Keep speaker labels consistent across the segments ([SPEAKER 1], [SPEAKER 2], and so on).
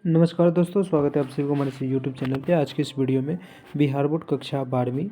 [SPEAKER 1] नमस्कार दोस्तों, स्वागत है आप सभी को हमारे इस यूट्यूब चैनल पे। आज के इस वीडियो में बिहार बोर्ड कक्षा 12वीं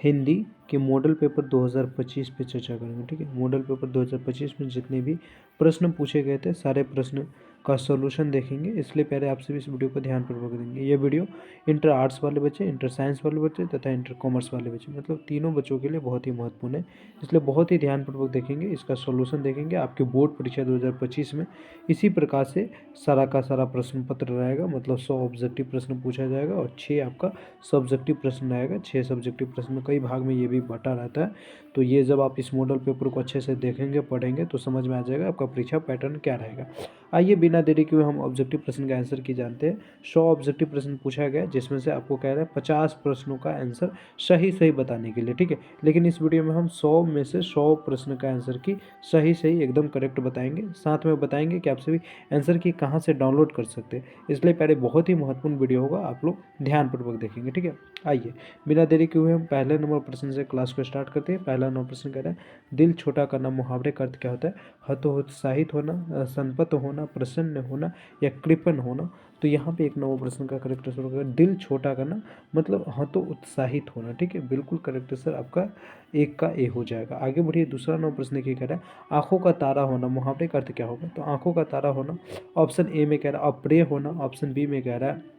[SPEAKER 1] हिंदी के मॉडल पेपर 2025 पे चर्चा करेंगे। ठीक है, मॉडल पेपर 2025 में जितने भी प्रश्न पूछे गए थे सारे प्रश्न का सॉल्यूशन देखेंगे, इसलिए पहले आप सभी इस वीडियो को ध्यानपूर्वक देंगे। ये वीडियो इंटर आर्ट्स वाले बच्चे, इंटर साइंस वाले बच्चे तथा इंटर कॉमर्स वाले बच्चे, मतलब तीनों बच्चों के लिए बहुत ही महत्वपूर्ण है, इसलिए बहुत ही ध्यानपूर्वक देखेंगे। इसका सॉल्यूशन देखेंगे। आपके बोर्ड परीक्षा 2025 में इसी प्रकार से सारा का सारा प्रश्न पत्र रहेगा, मतलब 100 ऑब्जेक्टिव प्रश्न पूछा जाएगा और 6 आपका सब्जेक्टिव प्रश्न रहेगा। 6 सब्जेक्टिव प्रश्न कई भाग में ये भी बटा रहता है, तो ये जब आप इस मॉडल पेपर को अच्छे से देखेंगे, पढ़ेंगे तो समझ में आ जाएगा आपका परीक्षा पैटर्न क्या रहेगा। आइए बिना देरी के हुए हम ऑब्जेक्टिव प्रश्न का आंसर की जानते हैं। 100 ऑब्जेक्टिव प्रश्न पूछा गया, जिसमें से आपको कह रहा है 50 प्रश्नों का आंसर सही सही बताने के लिए। ठीक है, लेकिन इस वीडियो में हम 100 में से 100 प्रश्न का आंसर की सही सही एकदम करेक्ट बताएंगे। साथ में बताएंगे कि आप सभी आंसर की कहाँ से डाउनलोड कर सकते हैं, इसलिए पहले बहुत ही महत्वपूर्ण वीडियो होगा, आप लोग ध्यानपूर्वक देखेंगे। ठीक है, आइए बिना देरी के हुए हम पहले नंबर प्रश्न से क्लास को स्टार्ट करते हैं। पहला नंबर प्रश्न कह रहा है दिल छोटा करना मुहावरे का अर्थ क्या होता है? हतोत्साहित होना, संपत होना, प्रसन्न होना या कृपण होना। तो यहाँ पे एक नंबर प्रश्न का करेक्ट आंसर होगा दिल छोटा करना, मतलब हतोत्साहित होना। ठीक है, बिल्कुल करेक्ट आंसर आपका एक का ए हो जाएगा। आगे बढ़िए, दूसरा नंबर प्रश्न क्या कह रहा है आंखों का तारा होना मुहावरे का अर्थ क्या होगा? तो आंखों का तारा होना ऑप्शन ए में कह रहा है अप्रिय होना, ऑप्शन बी में कह रहा है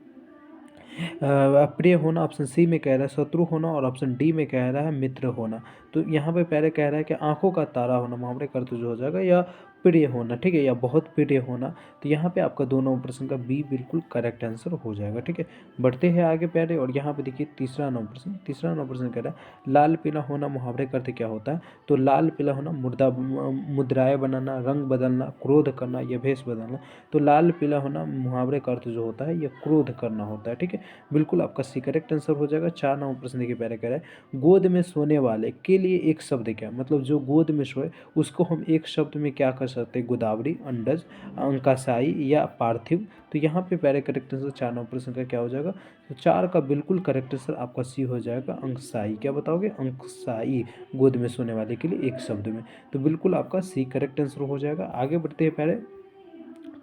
[SPEAKER 1] अप्रिय होना, ऑप्शन सी में कह रहा है शत्रु होना और ऑप्शन डी में कह रहा है मित्र होना। तो यहाँ पे पहले कह रहा है कि आंखों का तारा होना मुहावरे का अर्थ जो हो जाएगा या प्रिय होना। ठीक है, या बहुत प्रिय होना। तो यहाँ पे आपका दोनों प्रश्न का बी बिल्कुल करेक्ट आंसर हो जाएगा। ठीक है, बढ़ते हैं आगे प्यारे, और यहाँ पे देखिए तीसरा नंबर प्रश्न। तीसरा नंबर प्रश्न कह रहा है लाल पीला होना मुहावरे का अर्थ क्या होता है? तो लाल पीला होना मुद्राएं बनाना, रंग बदलना, क्रोध करना या भेष बदलना। तो लाल पीला होना मुहावरे का अर्थ जो होता है यह क्रोध करना होता है। ठीक है, बिल्कुल आपका सी करेक्ट आंसर हो जाएगा। 4 नंबर प्रश्न देखिए पहले कह रहा है गोद में सोने वाले के लिए एक शब्द क्या, मतलब जो गोद में सोए उसको हम एक शब्द में क्या कर सकते हैं? गोदावरी, अंडज, अंकाशाई या पार्थिव। तो यहाँ पे पहले करेक्ट आंसर 4 नंबर प्रश्न का क्या हो जाएगा? तो 4 का बिल्कुल करेक्ट आंसर आपका सी हो जाएगा अंकसाई। क्या बताओगे? अंकसाई, गोद में सोने वाले के लिए एक शब्द में। तो बिल्कुल आपका सी करेक्ट आंसर हो जाएगा। आगे बढ़ते हैं पहले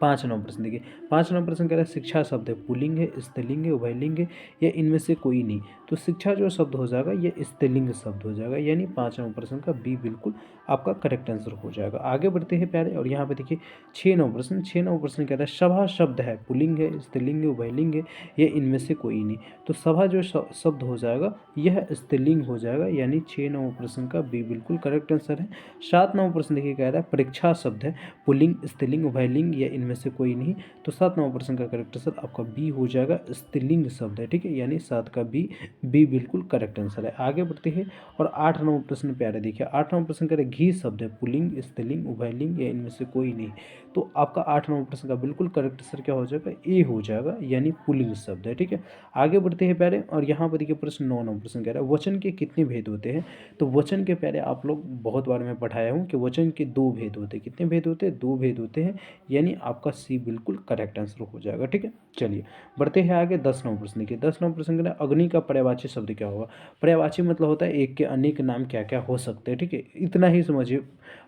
[SPEAKER 1] 5 नंबर प्रश्न देखिए। 5 नंबर प्रश्न कह रहा है शिक्षा शब्द है पुल्लिंग है, स्त्रीलिंग है, उभयलिंग है या इनमें से कोई नहीं। तो शिक्षा जो शब्द हो जाएगा ये स्त्रीलिंग शब्द हो जाएगा, यानी 5 नंबर प्रश्न का बी बिल्कुल आपका करेक्ट आंसर हो जाएगा। आगे बढ़ते हैं प्यारे, और यहाँ पे देखिए 6 नंबर प्रश्न। 6 नंबर प्रश्न कह रहा है सभा शब्द है पुल्लिंग है, स्त्रीलिंग है, उभयलिंग है या इनमें से कोई नहीं। तो सभा जो शब्द हो जाएगा यह स्त्रीलिंग हो जाएगा, यानी 6 नंबर प्रश्न का बी बिल्कुल करेक्ट आंसर है। 7 नंबर प्रश्न देखिए कह रहा है परीक्षा शब्द है पुल्लिंग, स्त्रीलिंग, उभयलिंग या इनमें से कोई नहीं। तो 7 नंबर प्रश्न का करेक्ट आंसर आपका बी हो जाएगा स्त्रीलिंग शब्द है। ठीक है, यानी 7 का बी बिल्कुल करेक्ट आंसर है। आगे बढ़ते हैं, और 8 नंबर प्रश्न प्यारे देखिए। 8 नंबर प्रश्न कह रहे घी शब्द है पुल्लिंग, स्त्रीलिंग, उभयलिंग या इनमें से कोई नहीं। तो आपका 8 नंबर प्रश्न का बिल्कुल करेक्ट आंसर क्या हो जाएगा? ए हो जाएगा, यानी पुल्लिंग शब्द है। ठीक है, आगे बढ़ते हैं प्यारे, और यहाँ पर देखिए प्रश्न 9 नंबर प्रश्न कह रहा है वचन के कितने भेद होते हैं? तो वचन के प्यारे आप लोग बहुत बार मैं पढ़ाया हूँ कि वचन के 2 भेद होते हैं। कितने भेद होते हैं? 2 भेद होते हैं, यानी आपका सी बिल्कुल करेक्ट आंसर हो जाएगा। ठीक है, चलिए बढ़ते हैं आगे। 10 नंबर प्रश्न देखिए। 10 नंबर प्रश्न कह अग्नि का पर्यायवाची शब्द क्या होगा? पर्यायवाची मतलब होता है एक के अनेक नाम क्या क्या हो सकते हैं। ठीक है, इतना ही समझिए,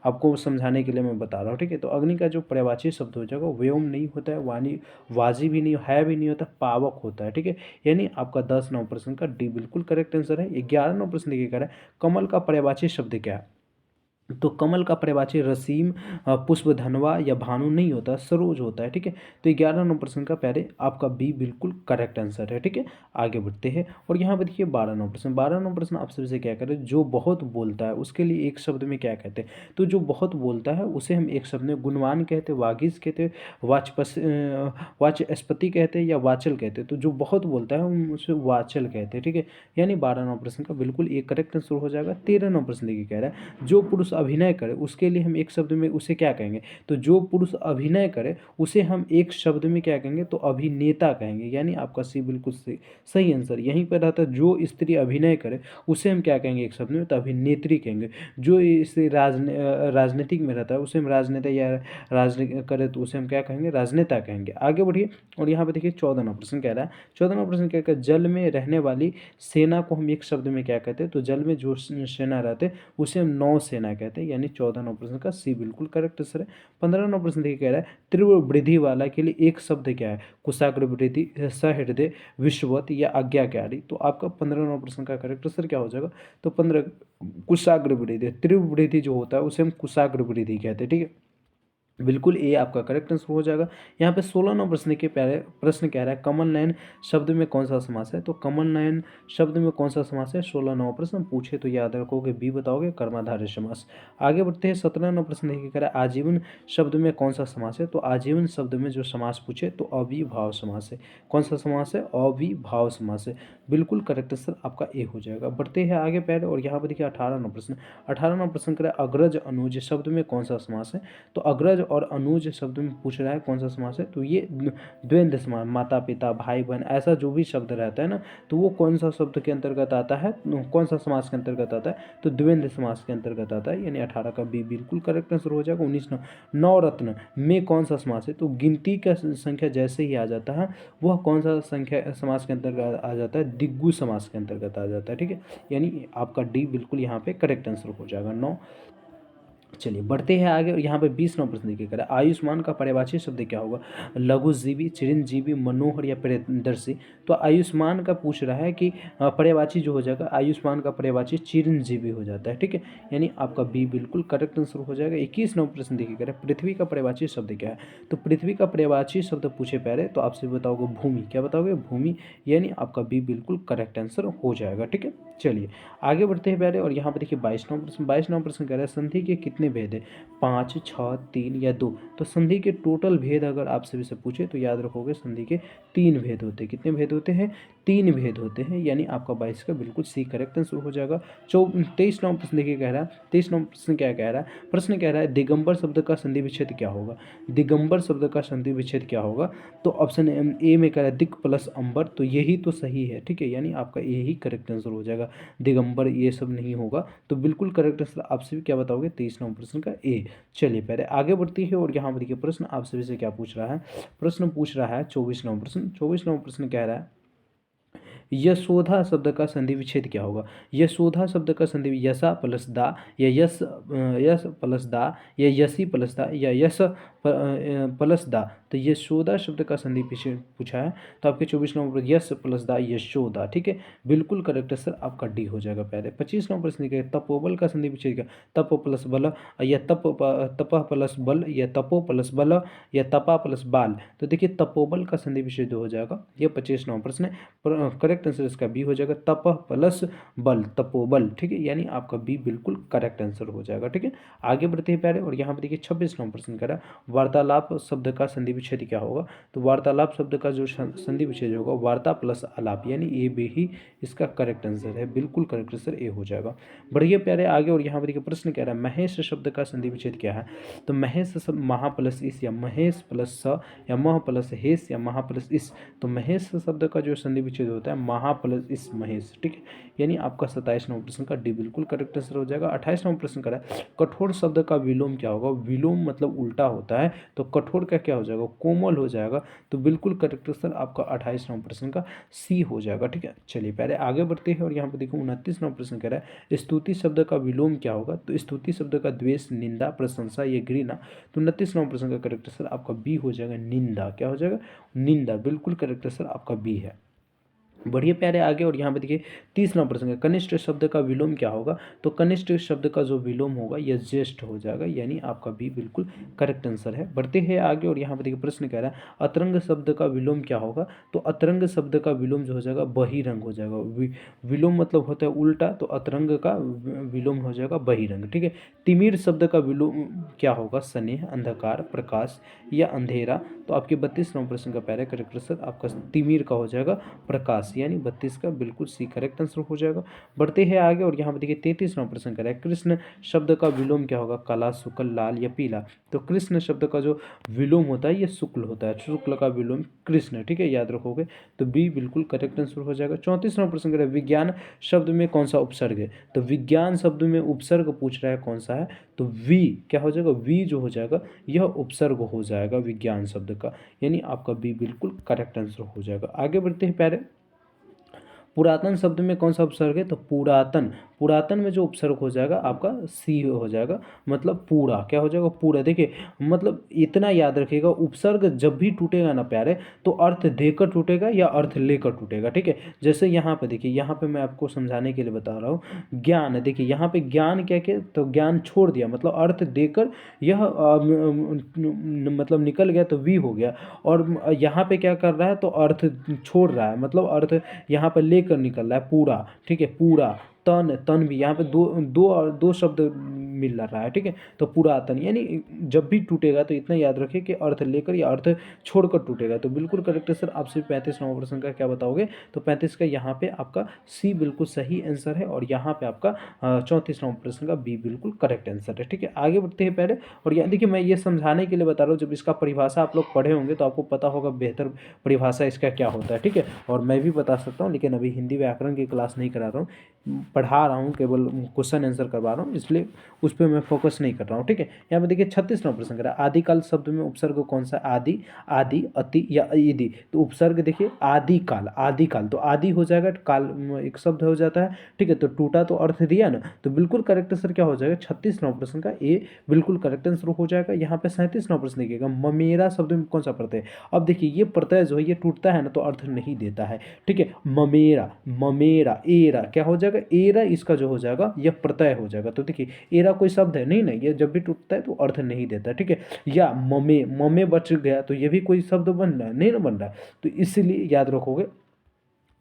[SPEAKER 1] आपको समझाने के लिए मैं बता रहा हूँ। ठीक है, तो अग्नि का जो पर्यायवाची शब्द हो जाएगा व्योम नहीं होता है, वाणी वाजी भी नहीं है, भी नहीं होता, पावक होता है। ठीक है, यानी आपका 10 नंबर प्रश्न का डी बिल्कुल करेक्ट आंसर है। 11 नंबर प्रश्न देखिए कह रहा है कमल का पर्यायवाची शब्द क्या है? तो कमल का पर्यायवाची रसीम, पुष्पधनवा या भानु नहीं होता, सरोज होता है। ठीक है, तो 11 नंबर प्रश्न का पहले आपका बी बिल्कुल करेक्ट आंसर है। ठीक है, आगे बढ़ते हैं, और यहाँ पर देखिए 12 नंबर प्रश्न। 12 नंबर प्रश्न आप सबसे क्या करें, जो बहुत बोलता है उसके लिए एक शब्द में क्या कहते हैं? तो जो बहुत बोलता है उसे हम एक शब्द में गुणवान कहते हैं, वागीश कहते हैं, वाचस्पति कहते हैं या वाचल कहते हैं। तो जो बहुत बोलता है हम उसे वाचल कहते हैं। ठीक है, यानी 12 नंबर प्रश्न का बिल्कुल एक करेक्ट आंसर हो जाएगा। 13 नंबर प्रश्न देखिए कह रहा है जो पुरुष अभिनय करे उसके लिए हम एक शब्द में उसे क्या कहेंगे? तो जो पुरुष अभिनय करे उसे हम एक शब्द में क्या कहेंगे? तो अभिनेता कहेंगे, यानी आपका सी बिल्कुल सही आंसर यहीं पर रहता है। जो स्त्री अभिनय करे उसे हम क्या कहेंगे एक शब्द में? तो अभिनेत्री कहेंगे। जो इस राजनीतिक में रहता है उसे हम राजनेता या राजनीति करे तो उसे हम क्या कहेंगे? राजनेता कहेंगे। आगे बढ़िए, और यहाँ पे देखिए 14 नंबर प्रश्न कह रहा है। 14 नंबर प्रश्न क्या कहता है जल में रहने वाली सेना को हम एक शब्द में क्या कहते हैं? तो जल में जो सेना रहते हैं उसे हम नौसेना कहते कहते हैं, यानी 14 नंबर प्रश्न का सी बिल्कुल करेक्ट आंसर है। 15 नंबर प्रश्न देखिए कह रहा है तीव्र वृद्धि वाला के लिए एक शब्द क्या है, कुशाग्र वृद्धि, सहृदय, विश्ववत या आज्ञाकारी। तो आपका 15 नंबर प्रश्न का करेक्ट आंसर क्या हो जाएगा, तो 15 कुशाग्र वृद्धि। तीव्र वृद्धि जो होता है उसे हम कुशाग्र वृद्धि कहते हैं, ठीक है, बिल्कुल ए आपका करेक्ट आंसर हो जाएगा। यहाँ पे 16 नंबर प्रश्न के प्यारे प्रश्न कह रहा है कमल नयन शब्द में कौन सा समास है, तो कमल नयन शब्द में कौन सा समास है, 16 नंबर प्रश्न पूछे तो याद रखोगे बी बताओगे कर्मधारय समास। आगे बढ़ते हैं 17 नंबर प्रश्न देखिए कह रहा है आजीवन शब्द में कौन सा समास है, तो आजीवन शब्द में जो समास पूछे तो अविभाव समास है। कौन सा समास है, अविभाव समास है, बिल्कुल करेक्ट आंसर आपका ए हो जाएगा। बढ़ते हैं आगे प्यारे और यहाँ पर देखिए 18 नंबर प्रश्न। 18 नंबर प्रश्न कह रहा है अग्रज अनुज शब्द में कौन सा समास है, तो अग्रज और अनुज शब्द में पूछ रहा है कौन सा समास है, तो ये द्वंद्व समास, माता पिता भाई बहन ऐसा जो भी शब्द रहता है ना, तो वो कौन सा शब्द के अंतर्गत आता है, कौन सा समास के अंतर्गत आता है, तो द्वंद्व समास के अंतर्गत आता है, यानी 18 का बी बिल्कुल करेक्ट आंसर हो जाएगा। 19 नवरत्न में कौन सा समास है, तो गिनती का संख्या जैसे ही आ जाता है वह कौन सा संख्या समास के अंतर्गत आ जाता है, दिग्गु समास के अंतर्गत आ जाता है, ठीक है, यानी आपका डी बिल्कुल यहाँ पे करेक्ट आंसर हो जाएगा 9। चलिए बढ़ते हैं आगे और यहाँ पे 20 नंबर प्रश्न देखिए करें आयुष्मान का पर्यायवाची शब्द क्या होगा, लघुजीवी, चिरंजीवी, मनोहर या प्रियदर्शी। तो आयुष्मान का पूछ रहा है कि पर्यायवाची जो हो जाएगा आयुष्मान का पर्यायवाची चिरंजीवी हो जाता है, ठीक है, यानी आपका बी बिल्कुल करेक्ट आंसर हो जाएगा। 21 नंबर प्रश्न देखिए करें पृथ्वी का पर्यायवाची शब्द क्या है, तो पृथ्वी का पर्यायवाची शब्द पूछे पहले तो आपसे बताओगे भूमि, क्या बताओगे भूमि, यानी आपका बी बिल्कुल करेक्ट आंसर हो जाएगा, ठीक है। चलिए आगे बढ़ते हैं पहले और यहाँ पर देखिए 22 नंबर प्रश्न। 22 नंबर प्रश्न कह रहा है संधि के कितने भेद है, 5, 6, 3 या 2। तो संधि के टोटल भेद अगर आपसे भी से पूछे तो याद रखोगे संधि के 3 भेद होते हैं। कितने भेद होते हैं, 3 भेद होते हैं, यानी आपका 22 का बिल्कुल सी करेक्ट आंसर हो जाएगा। 23 नंबर प्रश्न देखिए कह रहा है 23 नंबर प्रश्न क्या कह रहा है, प्रश्न कह रहा है दिगंबर शब्द का संधि विच्छेद क्या होगा, दिगंबर शब्द का संधि विच्छेद क्या होगा, तो ऑप्शन ए में कह रहा है दिक प्लस अंबर, तो यही तो सही है, ठीक है, यानी आपका यही करेक्ट आंसर हो जाएगा, दिगंबर ये सब नहीं होगा, तो बिल्कुल करेक्ट आंसर आपसे भी क्या बताओगे 23 नंबर प्रश्न का ए। चलिए पहले आगे बढ़ती है और यहाँ पर देखिए प्रश्न आपसे भी से क्या पूछ रहा है, प्रश्न पूछ रहा है 24 नंबर प्रश्न। 24 नंबर प्रश्न कह रहा है यशोधा शब्द का संधि विच्छेद क्या होगा, यशोधा शब्द का संधि यशा प्लस दा या यश प्लस दा या यसी प्लस दा या यश प्लस दा, तो यशोदा शब्द का संधि पीछे पूछा है, तो आपके 24 नंबर पर यश प्लस दा यशोदा, ठीक है, बिल्कुल करेक्ट आंसर आपका डी हो जाएगा पहले। 25 नंबर प्रश्न क्या है तपोबल का संधि विच्छेद क्या, तप प्लस बल या तप प्लस बल या तपो प्लस बल या तपा प्लस बाल, तो देखिए तपोबल का संधि विच्छेद हो जाएगा, ये 25 नंबर प्रश्न है, करेक्ट आंसर इसका बी हो जाएगा तप प्लस बल, तपोबल, ठीक है, यानी आपका बी बिल्कुल करेक्ट आंसर हो जाएगा, ठीक है। आगे बढ़ते हैं प्यारे और यहाँ पे देखिए 26 नंबर प्रश्न कह रहा है वार्तालाप शब्द का संधि विच्छेद क्या होगा, तो वार्तालाप शब्द का जो संधि विच्छेद होगा वार्ता प्लस आलाप, यानी ए बी ही इसका करेक्ट आंसर है, बिल्कुल करेक्ट आंसर ए हो जाएगा। बढ़िए प्यारे आगे और यहाँ पे देखिए प्रश्न कह रहा है महेश शब्द का संधि विच्छेद क्या है, तो महेश शब्द महा प्लस इस या महेश प्लस स या मह प्लस हेस या महा प्लस इस, तो महेश शब्द का जो संधि विच्छेद होता है महा प्लस इस महेश, ठीक है, यानी आपका 27 नंबर प्रश्न का डी बिल्कुल करेक्ट आंसर हो जाएगा। 28 नंबर प्रश्न करा है कठोर शब्द का विलोम क्या होगा, विलोम मतलब उल्टा होता है, तो कठोर का क्या हो जाएगा कोमल हो जाएगा, तो बिल्कुल करेक्ट आंसर आपका 28 नंबर प्रश्न का सी हो जाएगा, ठीक है। चलिए पहले आगे बढ़ते हैं और यहाँ पे देखो 29 नंबर प्रश्न कह रहा है स्तुति शब्द का विलोम क्या होगा, तो स्तुति शब्द का द्वेष, निंदा, प्रशंसा या घृणा, तो 29 नंबर प्रश्न का करेक्ट आंसर आपका बी हो जाएगा निंदा, क्या हो जाएगा निंदा, बिल्कुल करेक्ट आंसर आपका बी है। बढ़िया प्यारे आगे और यहाँ पे देखिए 30 नंबर प्रश्न है कनिष्ठ शब्द का विलोम क्या होगा, तो कनिष्ठ शब्द का जो विलोम होगा यह ज्येष्ठ हो जाएगा, यानी आपका बी बिल्कुल करेक्ट आंसर है। बढ़ते हैं आगे और यहाँ पे देखिए प्रश्न कह रहा है अतरंग शब्द का विलोम क्या होगा, तो अतरंग शब्द का विलोम जो हो जाएगा बहिरंग हो जाएगा, विलोम मतलब होता है उल्टा, तो अतरंग का विलोम हो जाएगा बहिरंग, ठीक है। तिमिर शब्द का विलोम क्या होगा, स्नेह, अंधकार, प्रकाश या अंधेरा, तो आपके 32 नंबर प्रश्न का पहला करेक्ट आंसर आपका तिमिर का हो जाएगा प्रकाश, यानी 32 का बिल्कुल सी करेक्ट आंसर हो जाएगा। बढ़ते हैं आगे और यहाँ पे देखिए 33 नंबर प्रश्न करें कृष्ण शब्द का विलोम क्या होगा, काला, शुक्ल, लाल या पीला, तो कृष्ण शब्द का जो विलोम होता है ये शुक्ल होता है, शुक्ल का विलोम कृष्ण, ठीक है, याद रखोगे, तो बी बिल्कुल करेक्ट आंसर हो जाएगा। 34 नंबर प्रश्न करें विज्ञान शब्द में कौन सा उपसर्ग है, तो विज्ञान शब्द में उपसर्ग पूछ रहा है कौन सा है, तो वी क्या हो जाएगा, वी जो हो जाएगा यह उपसर्ग हो जाएगा विज्ञान शब्द का, यानी आपका बी बिल्कुल करेक्ट आंसर हो जाएगा। आगे बढ़ते हैं प्यारे पुरातन शब्द में कौन सा उपसर्ग है, तो पुरातन पुरातन में जो उपसर्ग हो जाएगा आपका सी हो जाएगा, मतलब पूरा क्या हो जाएगा, पूरा। देखिए मतलब इतना याद रखिएगा, उपसर्ग जब भी टूटेगा ना प्यारे तो अर्थ देकर टूटेगा या अर्थ लेकर टूटेगा, ठीक है। जैसे यहाँ पे देखिए, यहाँ पे मैं आपको समझाने के लिए बता रहा हूँ, ज्ञान, देखिए यहाँ पे ज्ञान क्या किया, तो ज्ञान छोड़ दिया, मतलब अर्थ देकर यह मतलब निकल गया तो वी हो गया, और यहाँ पे क्या कर रहा है, तो अर्थ छोड़ रहा है, मतलब अर्थ यहाँ पे लेकर निकल रहा है पूरा, ठीक है। पूरा तन, तन भी यहाँ पे दो दो दो शब्द मिल रहा है, ठीक है। तो पूरा तन, यानी जब भी टूटेगा तो इतना याद रखिए कि अर्थ लेकर या अर्थ छोड़कर टूटेगा। तो बिल्कुल करेक्ट है सर। आप सिर्फ 35 नंबर प्रश्न का क्या बताओगे, तो 35 का यहाँ पे आपका सी बिल्कुल सही आंसर है, और यहाँ पे आपका 34 नंबर प्रश्न का बी बिल्कुल करेक्ट आंसर है, ठीक है। आगे बढ़ते हैं पहले, और यहाँ देखिए मैं ये समझाने के लिए बता रहा हूँ, जब इसका परिभाषा आप लोग पढ़े होंगे तो आपको पता होगा बेहतर परिभाषा इसका क्या होता है, ठीक है। और मैं भी बता सकता हूँ, लेकिन अभी हिंदी व्याकरण की क्लास नहीं करा रहा हूँ, पढ़ा रहा हूँ, केवल क्वेश्चन आंसर करवा रहा हूँ, इसलिए उस पर मैं फोकस नहीं कर रहा हूँ, ठीक है। यहाँ पे देखिए 36 नंबर प्रश्न करा, आदिकाल शब्द में उपसर्ग कौन सा, आदि, आदि, अति या इति। तो उपसर्ग देखिए आदिकाल, आदिकाल तो आदि हो जाएगा, काल एक शब्द हो जाता है, ठीक है। तो टूटा तो अर्थ दिया ना, तो बिल्कुल करेक्ट आंसर क्या हो जाएगा, 36 नंबर प्रश्न का ए बिल्कुल करेक्ट आंसर हो जाएगा। यहाँ पे 37 नंबर प्रश्न देखिएगा, ममेरा शब्द में कौन सा प्रत्यय। अब देखिए ये प्रत्यय जो है ये टूटता है ना तो अर्थ नहीं देता है, ठीक है। ममेरा, ममेरा, एरा क्या हो जाएगा, एरा इसका जो हो जाएगा यह प्रत्यय हो जाएगा। तो देखिए एरा कोई शब्द है नहीं ना, ये जब भी टूटता है तो अर्थ नहीं देता, ठीक है। या ममे, ममे बच गया तो ये भी कोई शब्द बन रहा है नहीं ना, बन रहा है, तो इसलिए याद रखोगे,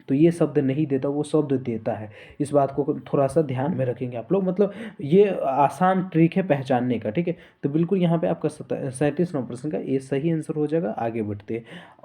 [SPEAKER 1] तो ये शब्द नहीं देता, वो शब्द देता है। इस बात को थोड़ा सा ध्यान में रखेंगे आप लोग, मतलब ये आसान ट्रिक है पहचानने का, ठीक है। तो बिल्कुल यहाँ पे आपका 37 नंबर प्रश्न का ये सही आंसर हो जाएगा। आगे बढ़ते हैं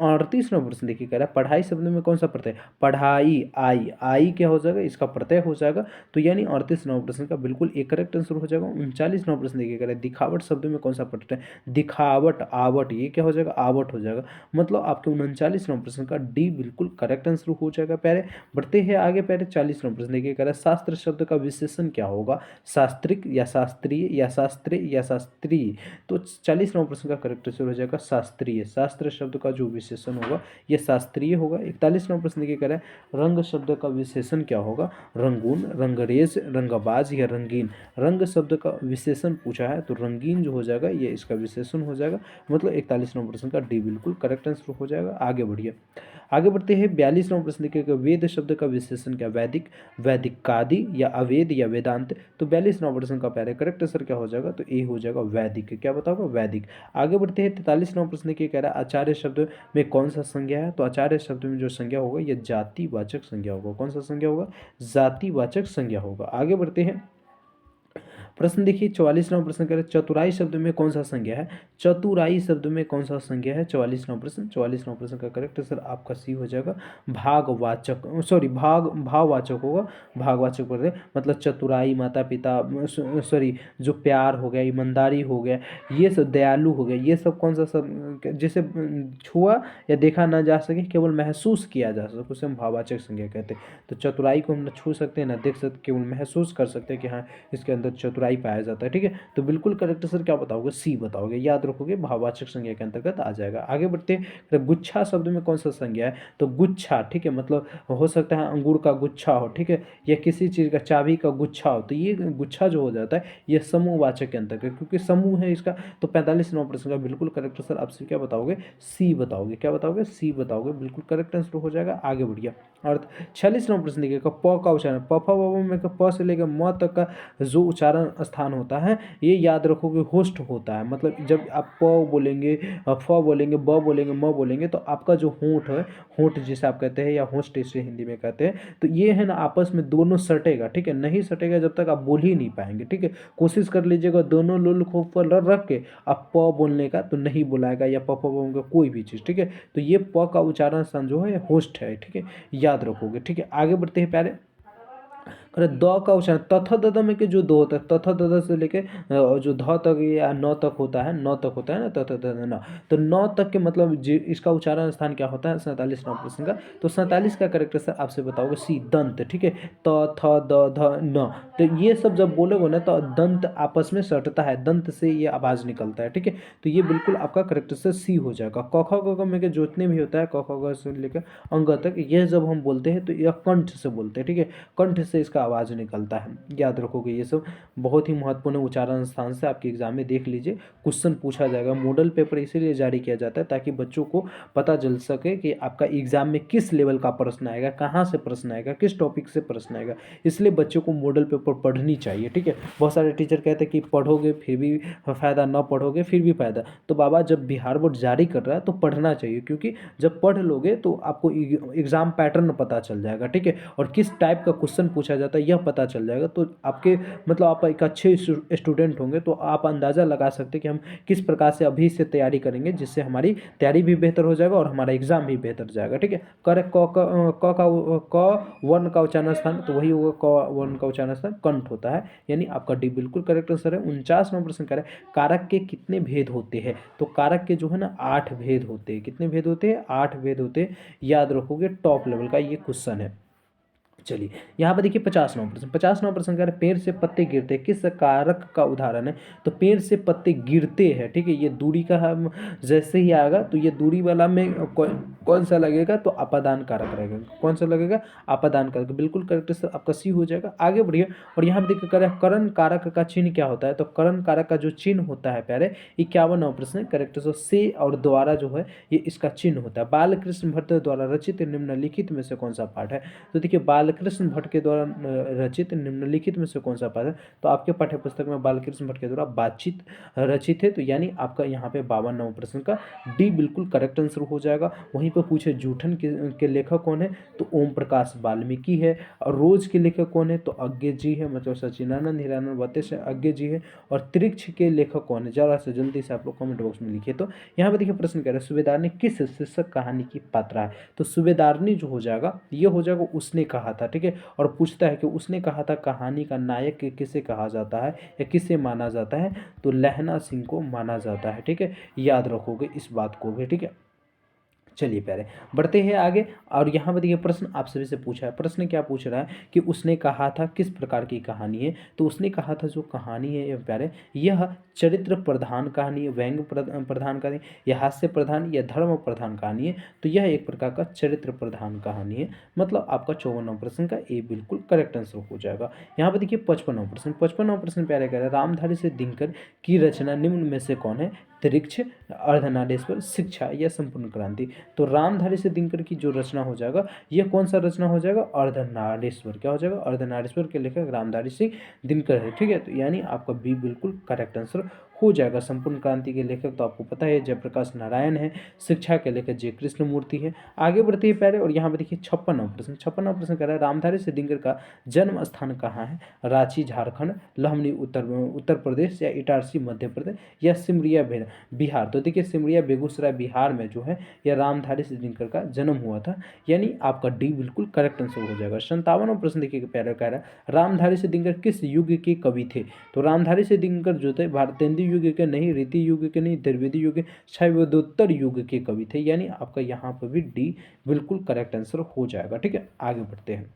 [SPEAKER 1] 38 नंबर प्रश्न देखिए, कह रहा है पढ़ाई शब्द में कौन सा प्रत्यय, पढ़ाई, आई, आई क्या हो जाएगा, इसका प्रत्यय हो जाएगा। तो यानी 38 नंबर प्रश्न का बिल्कुल एक करेक्ट आंसर हो जाएगा। 39 नंबर प्रश्न देखिए, कह रहा है दिखावट शब्द में कौन सा प्रत्यय, दिखावट, आवट, ये क्या हो जाएगा, आवट हो जाएगा। मतलब आपके 39 नंबर प्रश्न का डी बिल्कुल करेक्ट आंसर हो जाएगा प्यारे। बढ़ते हैं आगे प्यारे 40 नंबर प्रश्न देखिए, कह रहा है शास्त्र शब्द का विशेषण क्या होगा, शास्त्रिक या शास्त्रीय या शास्त्रीय या शास्त्रीय। तो 40 नंबर प्रश्न का करेक्ट आंसर हो जाएगा शास्त्रीय। शास्त्र शब्द का जो विशेषण होगा यह शास्त्रीय होगा। 41 नंबर प्रश्न देखिए, कह रहा है रंग शब्द का विशेषण क्या होगा, रंगून, रंगरेज, रंगबाज या रंगीन। रंग शब्द का विशेषण पूछा है तो रंगीन जो हो जाएगा ये इसका विशेषण हो जाएगा। मतलब 41 नंबर प्रश्न का डी बिल्कुल करेक्ट आंसर हो जाएगा। आगे बढ़िए, आगे बढ़ते हैं 42 नंबर प्रश्न देखिएगा, वेद शब्द का विशेषण क्या, वैदिक, वैदिकादि या अवेद या वेदांत। तो 42 नंबर प्रश्न का पहले करेक्ट आंसर क्या हो जाएगा, तो ए हो जाएगा वैदिक। क्या बताओगे, वैदिक। आगे बढ़ते हैं 43 नंबर प्रश्न की, कह रहा है आचार्य शब्द में कौन सा संज्ञा है। तो आचार्य शब्द में जो संज्ञा होगा यह जातिवाचक संज्ञा होगा। कौन सा संज्ञा होगा, जातिवाचक संज्ञा होगा। आगे बढ़ते हैं प्रश्न देखिए 44 नंबर प्रश्न करें, चतुराई शब्द में कौन सा संज्ञा है, चतुराई शब्द में कौन सा संज्ञा है। 44 नंबर प्रश्न, 44 नंबर प्रश्न का करेक्ट आंसर आपका सी हो जाएगा, भागवाचक, सॉरी भाववाचक होगा। भागवाचक बोल रहे मतलब चतुराई, माता पिता, सॉरी जो प्यार हो गया, ईमानदारी हो गया, ये सब दयालु हो गया, ये सब कौन सा सब जिसे छुआ या देखा ना जा सके, केवल महसूस किया जा सके, उसे हम भाववाचक संज्ञा कहते हैं। तो चतुराई को हम न छू सकते हैं ना देख सकते, केवल महसूस कर सकते हैं कि हाँ इसके अंदर चतुराई पाया जाता है, ठीक है। तो बिल्कुल करेक्ट आंसर क्या बताओगे, सी बताओगे, याद रखोगे, भाववाचक संज्ञा के अंतर्गत आ जाएगा। आगे बढ़ते हैं, गुच्छा शब्द में कौन सा संज्ञा है, तो गुच्छा, ठीक है, मतलब हो सकता है अंगूर का गुच्छा हो, ठीक है, या किसी चीज़ का चाबी का गुच्छा हो, तो ये गुच्छा जो हो जाता है ये समूहवाचक के अंतर्गत, क्योंकि समूह है इसका। तो 45 नंबर प्रश्न का बिल्कुल करेक्ट आंसर आपसे क्या बताओगे, सी बताओगे। क्या बताओगे, सी बताओगे, बिल्कुल करेक्ट आंसर हो जाएगा। आगे बढ़िया, और 46 नंबर प्रश्न देखिएगा, प का उच्चारण, प फ ब भ में प से लेकर म तक का जो उच्चारण स्थान होता है ये याद रखोगे होस्ट होता है। मतलब जब आप प बोलेंगे, फ बोलेंगे, ब बोलेंगे, म बोलेंगे, तो आपका जो होंठ है, होंठ जिसे आप कहते हैं या होस्ट इसे हिंदी में कहते हैं, तो ये है ना आपस में दोनों सटेगा, ठीक है। नहीं सटेगा जब तक आप बोल ही नहीं पाएंगे, ठीक है। कोशिश कर लीजिएगा दोनों लुल को पर रख के आप प बोलने का, तो नहीं बुलाएगा, या प बोलेंगे कोई भी चीज़, ठीक है। तो ये प का उच्चारण स्थान जो है होस्ट है, ठीक है, याद रखोगे, ठीक है। आगे बढ़ते हैं प्यारे, अरे द का उच्चारण तथ दद में के जो दो होता है, तथ दद से लेके जो ध तक या न तक होता है, न तक होता है ना, तथ दद न, तो न तक के मतलब इसका उच्चारण स्थान क्या होता है, 47 नंबर प्रश्न का। तो 47 का करेक्ट आंसर आपसे बताओगे सी, दंत, ठीक है। त थ द ध न, तो ये सब जब बोलोगे ना तो दंत आपस में सटता है, दंत से ये आवाज़ निकलता है, ठीक है। तो ये बिल्कुल आपका करेक्ट आंसर सी हो जाएगा। क ख ग घ में के जितने भी होता है क ख ग से लेकर अंग तक, ये जब हम बोलते हैं तो यह कंठ से बोलते हैं, ठीक है। कंठ से इसका का आवाज़ निकलता है। याद रखोगे, ये सब बहुत ही महत्वपूर्ण उच्चारण स्थान से आपके एग्जाम में देख लीजिए क्वेश्चन पूछा जाएगा। मॉडल पेपर इसीलिए जारी किया जाता है ताकि बच्चों को पता चल सके कि आपका एग्जाम में किस लेवल का प्रश्न आएगा, कहाँ से प्रश्न आएगा, किस टॉपिक से प्रश्न आएगा। इसलिए बच्चों को मॉडल पेपर पढ़नी चाहिए, ठीक है। बहुत सारे टीचर कहते हैं कि पढ़ोगे फिर भी फ़ायदा, ना पढ़ोगे फिर भी फ़ायदा। तो बाबा, जब बिहार बोर्ड जारी कर रहा है तो पढ़ना चाहिए, क्योंकि जब पढ़ लोगे तो आपको एग्ज़ाम पैटर्न पता चल जाएगा, ठीक है। और किस टाइप का क्वेश्चन पूछा जाता है यह पता चल जाएगा। तो आपके मतलब आप एक अच्छे स्टूडेंट होंगे तो आप अंदाज़ा लगा सकते हैं कि हम किस प्रकार से अभी से तैयारी करेंगे, जिससे हमारी तैयारी भी बेहतर हो जाएगा और हमारा एग्जाम भी बेहतर जाएगा, ठीक है। करेक्ट क वर्ण का उच्चारण स्थान, तो वही होगा क वर्ण का उच्चारण स्थान कंठ होता है, यानी आपका डी बिल्कुल करेक्ट आंसर है। 49 नंबर प्रश्न करें, कारक के कितने भेद होते हैं? तो कारक के जो है ना 8 भेद होते हैं। कितने भेद होते हैं? 8 भेद होते हैं। याद रखोगे, टॉप लेवल का ये क्वेश्चन है। चलिए यहाँ पर देखिए 50वां प्रश्न। 50वां प्रश्न कह रहे हैं, पेड़ से पत्ते गिरते हैं, किस कारक का उदाहरण है? तो पेड़ से पत्ते गिरते हैं, ठीक है। ये दूरी का हम जैसे ही आएगा तो ये दूरी वाला में कौन सा लगेगा? तो अपादान कारक रहेगा। कौन सा लगेगा? अपादान कारक। बिल्कुल करेक्ट सर, आपका सी हो जाएगा। आगे बढ़िए, और यहाँ पर देखिए कह रहे हैं, करण कारक का चिन्ह क्या होता है? तो करण कारक का जो चिन्ह होता है प्यारे, 51वां प्रश्न करेक्ट। सो से और द्वारा जो है ये इसका चिन्ह होता है। बालकृष्ण भट्ट द्वारा रचित निम्नलिखित में से कौन सा पाठ है? तो देखिए बालकृष्ण भट्ट के द्वारा रचित निम्नलिखित में से कौन सा पाठ है? तो आपके पाठ्य पुस्तक में बालकृष्ण भट्ट के द्वारा बातचीत रचित है, तो यानी आपका यहाँ पे 52वां प्रश्न का डी बिल्कुल करेक्ट आंसर हो जाएगा। वहीं पर पूछे जूठन के लेखक कौन है? तो ओम प्रकाश वाल्मीकि है। और रोज के लेखक कौन है? तो अज्ञे जी है, मतलब सचिनानंद हीरानंद वते से अज्ञे जी है। और त्रिक्ष के लेखक कौन है? जरा से जल्दी से आप लोग कमेंट बॉक्स में लिखिए। तो यहाँ पे देखिए प्रश्न कह रहे हैं, सूबेदार ने किस शीर्षक कहानी की पात्रा है? तो सूबेदारनी जो हो जाएगा ये हो जाएगा उसने कहा था, ठीक है। और पूछता है कि उसने कहा था कहानी का नायक किसे कहा जाता है या किसे माना जाता है? तो लहना सिंह को माना जाता है, ठीक है। याद रखोगे इस बात को भी, ठीक है। चलिए प्यारे, बढ़ते हैं आगे। और यहाँ पर देखिए प्रश्न आप सभी से पूछा है। प्रश्न क्या पूछ रहा है कि उसने कहा था किस प्रकार की कहानी है? तो उसने कहा था जो कहानी है ये प्यारे, यह चरित्र प्रधान कहानी है, व्यंग्य प्रधान कहानी, या हास्य प्रधान या धर्म प्रधान कहानी है? तो यह एक प्रकार का चरित्र प्रधान कहानी है। मतलब आपका 54वां प्रश्न का ए बिल्कुल करेक्ट आंसर हो जाएगा। यहाँ पर देखिए 55वां प्रश्न। 55वां प्रश्न प्यारे कह रहे हैं, रामधारी से दिनकर की रचना निम्न में से कौन है? त्रिक्ष, अर्धनारीश्वर, शिक्षा या संपूर्ण क्रांति? तो रामधारी से दिनकर की जो रचना हो जाएगा ये कौन सा रचना हो जाएगा? अर्धनारीश्वर। क्या हो जाएगा? अर्धनारीश्वर के लेखक रामधारी सिंह दिनकर है, ठीक है। तो यानी आपका बी बिल्कुल करेक्ट आंसर हो जाएगा। संपूर्ण क्रांति के लेखक तो आपको पता है जयप्रकाश नारायण है। शिक्षा के लेखक जय कृष्ण मूर्ति है। आगे बढ़ते हैं प्यारे, और यहाँ पर देखिए 56वां प्रश्न। 56वां प्रश्न कह रहा है, रामधारी से दिनकर का जन्म स्थान कहाँ है? रांची झारखंड, लखनऊ उत्तर प्रदेश, या इटारसी मध्य प्रदेश, या सिमरिया बिहार? तो देखिए सिमरिया बेगूसराय बिहार में जो है यह रामधारी से दिनकर का जन्म हुआ था, यानी आपका डी बिल्कुल करेक्ट आंसर हो जाएगा। 57वां प्रश्न देखिए प्यारा कह रहा है, रामधारी से दिनकर किस युग के कवि थे? तो रामधारी से दिनकर जो थे भारतेंदु युग के नहीं, रीति युग के नहीं, द्रविड़ युग के, शैवोत्तर युग के कवि थे, यानी आपका यहाँ पर भी डी बिल्कुल करेक्ट आंसर हो जाएगा, ठीक है। आगे बढ़ते हैं।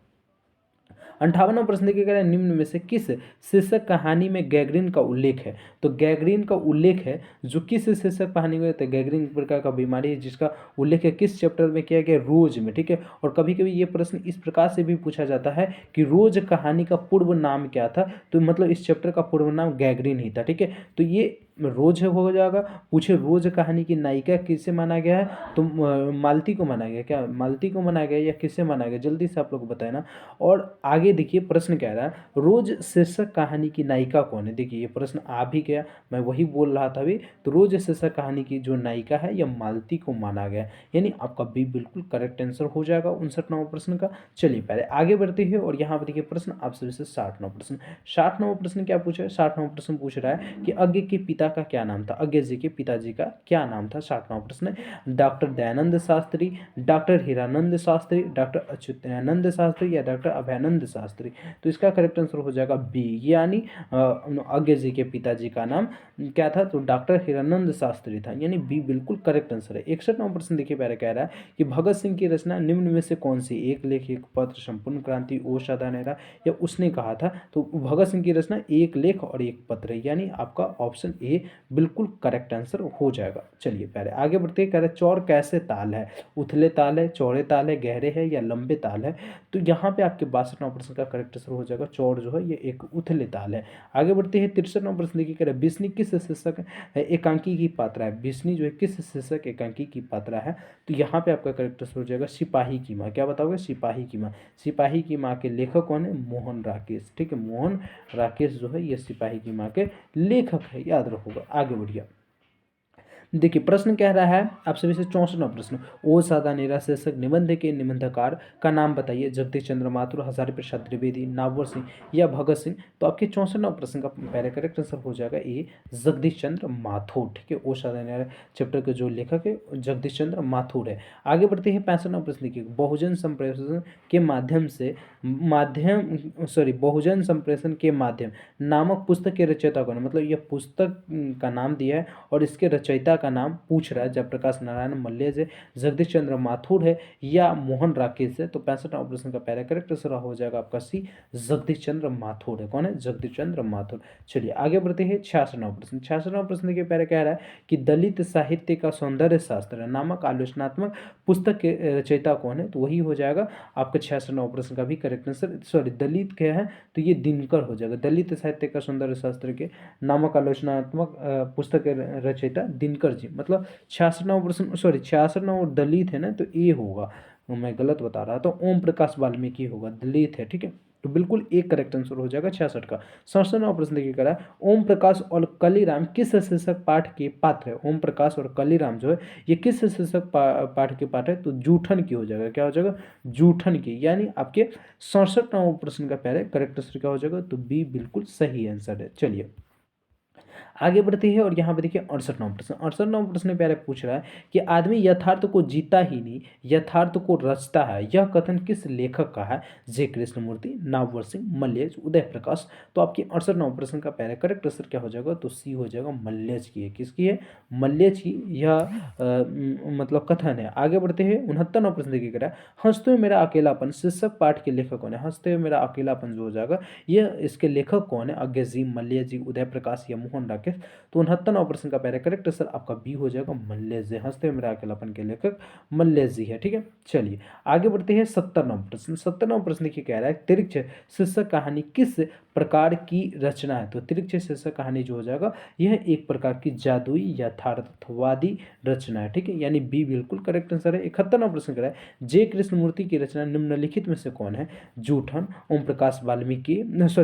[SPEAKER 1] 58वां प्रश्न देखिए कह रहे हैं, निम्न में से किस शीर्षक कहानी में गैंग्रीन का उल्लेख है? तो गैंग्रीन का उल्लेख है जो किस शीर्षक कहानी में? तो गैंग्रीन प्रकार का बीमारी है जिसका उल्लेख है किस चैप्टर में किया गया? रोज में, ठीक है। और कभी कभी ये प्रश्न इस प्रकार से भी पूछा जाता है कि रोज कहानी का पूर्व नाम क्या था? तो मतलब इस चैप्टर का पूर्व नाम गैंग्रीन ही था, ठीक है। तो ये रोज हो जाएगा। पूछे रोज कहानी की नायिका किसे माना गया है? तो मालती को माना गया। क्या मालती को माना गया या किसे माना गया? जल्दी से आप लोग बताए ना। और आगे देखिए प्रश्न कह रहा है, रोज शीर्षक कहानी की नायिका कौन है? देखिए ये प्रश्न आ भी गया, मैं वही बोल रहा था अभी। तो रोज शीर्षक कहानी की जो नायिका है यह मालती को माना गया, यानी आपका बी बिल्कुल करेक्ट आंसर हो जाएगा 59वां प्रश्न का। चलिए पहले आगे बढ़ते हैं, और यहाँ पर देखिए प्रश्न आप सभी से 60वां प्रश्न। 60वां प्रश्न क्या पूछा है? 60वां प्रश्न पूछ रहा है कि अज्ञे के पिता का क्या नाम था? अज्ञे जी के पिताजी का क्या नाम था? 60वां प्रश्न। Doctor Dayanand Shastri, doctor Hiranand Shastri, doctor Achyutanand Shastri, या डॉक्टर अभयानंद शास्त्री? तो इसका करेक्ट आंसर हो जाएगा बी, यानी अज्ञे जी के पिताजी का नाम क्या था? तो डॉक्टर हीरानंद शास्त्री था, यानी बी बिल्कुल करेक्ट आंसर है। 61वां प्रश्न देखिए प्यारा कह रहा है कि भगत सिंह की रचना निम्न में से कौन सी? एक लेख, एक पत्र, संपूर्ण क्रांति, ओ सदा नेहरा, या उसने कहा था? तो भगत सिंह की रचना एक लेख और एक पत्र है, यानी आपका ऑप्शन ए ए बिल्कुल करेक्ट आंसर हो जाएगा। चलिए पहले आगे बढ़ते हैं। कह रहे चौर कैसे ताल है, उथले ताल है, चौड़े ताल है, गहरे है या लंबे ताल है। तो यहाँ पे आपके 62 नंबर प्रश्न का करेक्ट आंसर हो जाएगा चौड़ जो है ये एक उथले ताल है। आगे बढ़ते हैं 63 नंबर प्रश्न देखिए। कह रहे बिस्नी किस शीर्षक एकांकी की पात्रा है, बिस्नी जो है किस शीर्षक एकांकी की पात्रा है। तो यहाँ पे आपका करेक्ट आंसर हो जाएगा सिपाही की माँ। क्या बताओगे, सिपाही की माँ। सिपाही की माँ के लेखक कौन है, मोहन राकेश। ठीक है, मोहन राकेश जो है ये सिपाही की माँ के लेखक है, याद रखोगा। आगे बढ़िया देखिए प्रश्न कह रहा है आप सभी से 64वां प्रश्न, ओ सादा नेरा शीर्षक निबंध के निबंधकार का नाम बताइए। जगदीश चंद्र माथुर, हजारी प्रसाद द्विवेदी, नागवर सिंह या भगत सिंह। तो आपके 64वां प्रश्न का पहले करेक्ट आंसर हो जाएगा ए जगदीश चंद्र माथुर। ठीक है, ओ सादा नेरा चैप्टर के जो लेखक है जगदीश चंद्र माथुर है। आगे बढ़ते हैं 65वां प्रश्न देखिए। बहुजन संप्रेषण के माध्यम से बहुजन संप्रेषण के माध्यम नामक पुस्तक के रचयिता कौन है। मतलब यह पुस्तक का नाम दिया है और इसके रचयिता का नाम पूछ रहा है। जयप्रकाश नारायण मल्ल है, जगदीश चंद्र माथुर है या मोहन राकेश है। तो 65वां प्रश्न का पहला करेक्ट आंसर हो जाएगा आपका सी जगदीश चंद्र माथुर है। कौन है, जगदीश चंद्र माथुर। चलिए आगे बढ़ते हैं 66वां प्रश्न। 66वां प्रश्न के पहले कह रहा है कि दलित साहित्य का सौंदर्य शास्त्र नामक आलोचनात्मक पुस्तक के रचयिता कौन है। तो वही हो जाएगा आपका 66वां प्रश्न का भी करेक्ट आंसर। दलित क्या है, तो ये दिनकर हो जाएगा। दलित साहित्य का सौंदर्य शास्त्र के नामक आलोचनात्मक पुस्तक के रचयिता दिनकर जी। मतलब 66वां प्रश्न 66वां दलित है ना, तो ए होगा। मैं गलत बता रहा था, ओम प्रकाश वाल्मीकि होगा, दलित है। ठीक है, तो बिल्कुल एक करेक्ट आंसर हो जाएगा 66 का। 67वां प्रश्न देखिए कह रहा है ओम प्रकाश और कलीराम किस शीर्षक पाठ के पात्र है। ओम प्रकाश और कलीराम जो है ये किस शीर्षक पाठ के पाठ है। तो जूठन की हो जाएगा। क्या हो जाएगा, जूठन की। यानी आपके 67वां प्रश्न का पहले करेक्ट आंसर क्या हो जाएगा, तो बी बिल्कुल सही आंसर है। चलिए आगे बढ़ते हैं और यहाँ पे देखिए 68वां प्रश्न। 68वां प्रश्न प्यारे पूछ रहा है कि आदमी यथार्थ को जीता ही नहीं यथार्थ को रचता है, यह कथन किस लेखक का है। जे कृष्णमूर्ति, नागवर सिंह, मल्लेज, उदय प्रकाश। तो आपकी 68वां प्रश्न का पहले करेक्ट आंसर क्या हो जाएगा, तो सी हो जाएगा, मल्लेज की है। किसकी है, मल्लेज की। यह मतलब कथन है। आगे बढ़ते हैं 69वां प्रश्न देखिए कह रहा है हंसते हुए मेरा अकेलापन शीर्षक पाठ के लेखक कौन है। हंसते हुए मेरा अकेलापन जो हो जाएगा यह इसके लेखक कौन है, अज्ञे जी, मल्लिया जी, उदय प्रकाश या मोहन राकेश। तो 69वां प्रश्न का पहले करेक्ट आंसर आपका बी हो जाएगा, मल्लेश जी। हंसते हुए मेरा अकेलापन के लेखक मल्लेश जी है। ठीक है, चलिए आगे बढ़ते हैं 70वां प्रश्न। 70वां प्रश्न देखिए कह रहा है तिरछ शीर्षक कहानी किस प्रकार की रचना है। तो तिरछ शीर्षक कहानी जो हो जाएगा यह एक प्रकार की जादुई यथार्थवादी रचना है। ठीक है, यानी बी बिल्कुल करेक्ट आंसर है। 71वां प्रश्न कह रहा है जे कृष्णमूर्ति की रचना निम्नलिखित में से कौन है। जूठन, ओम प्रकाश वाल्मीकि,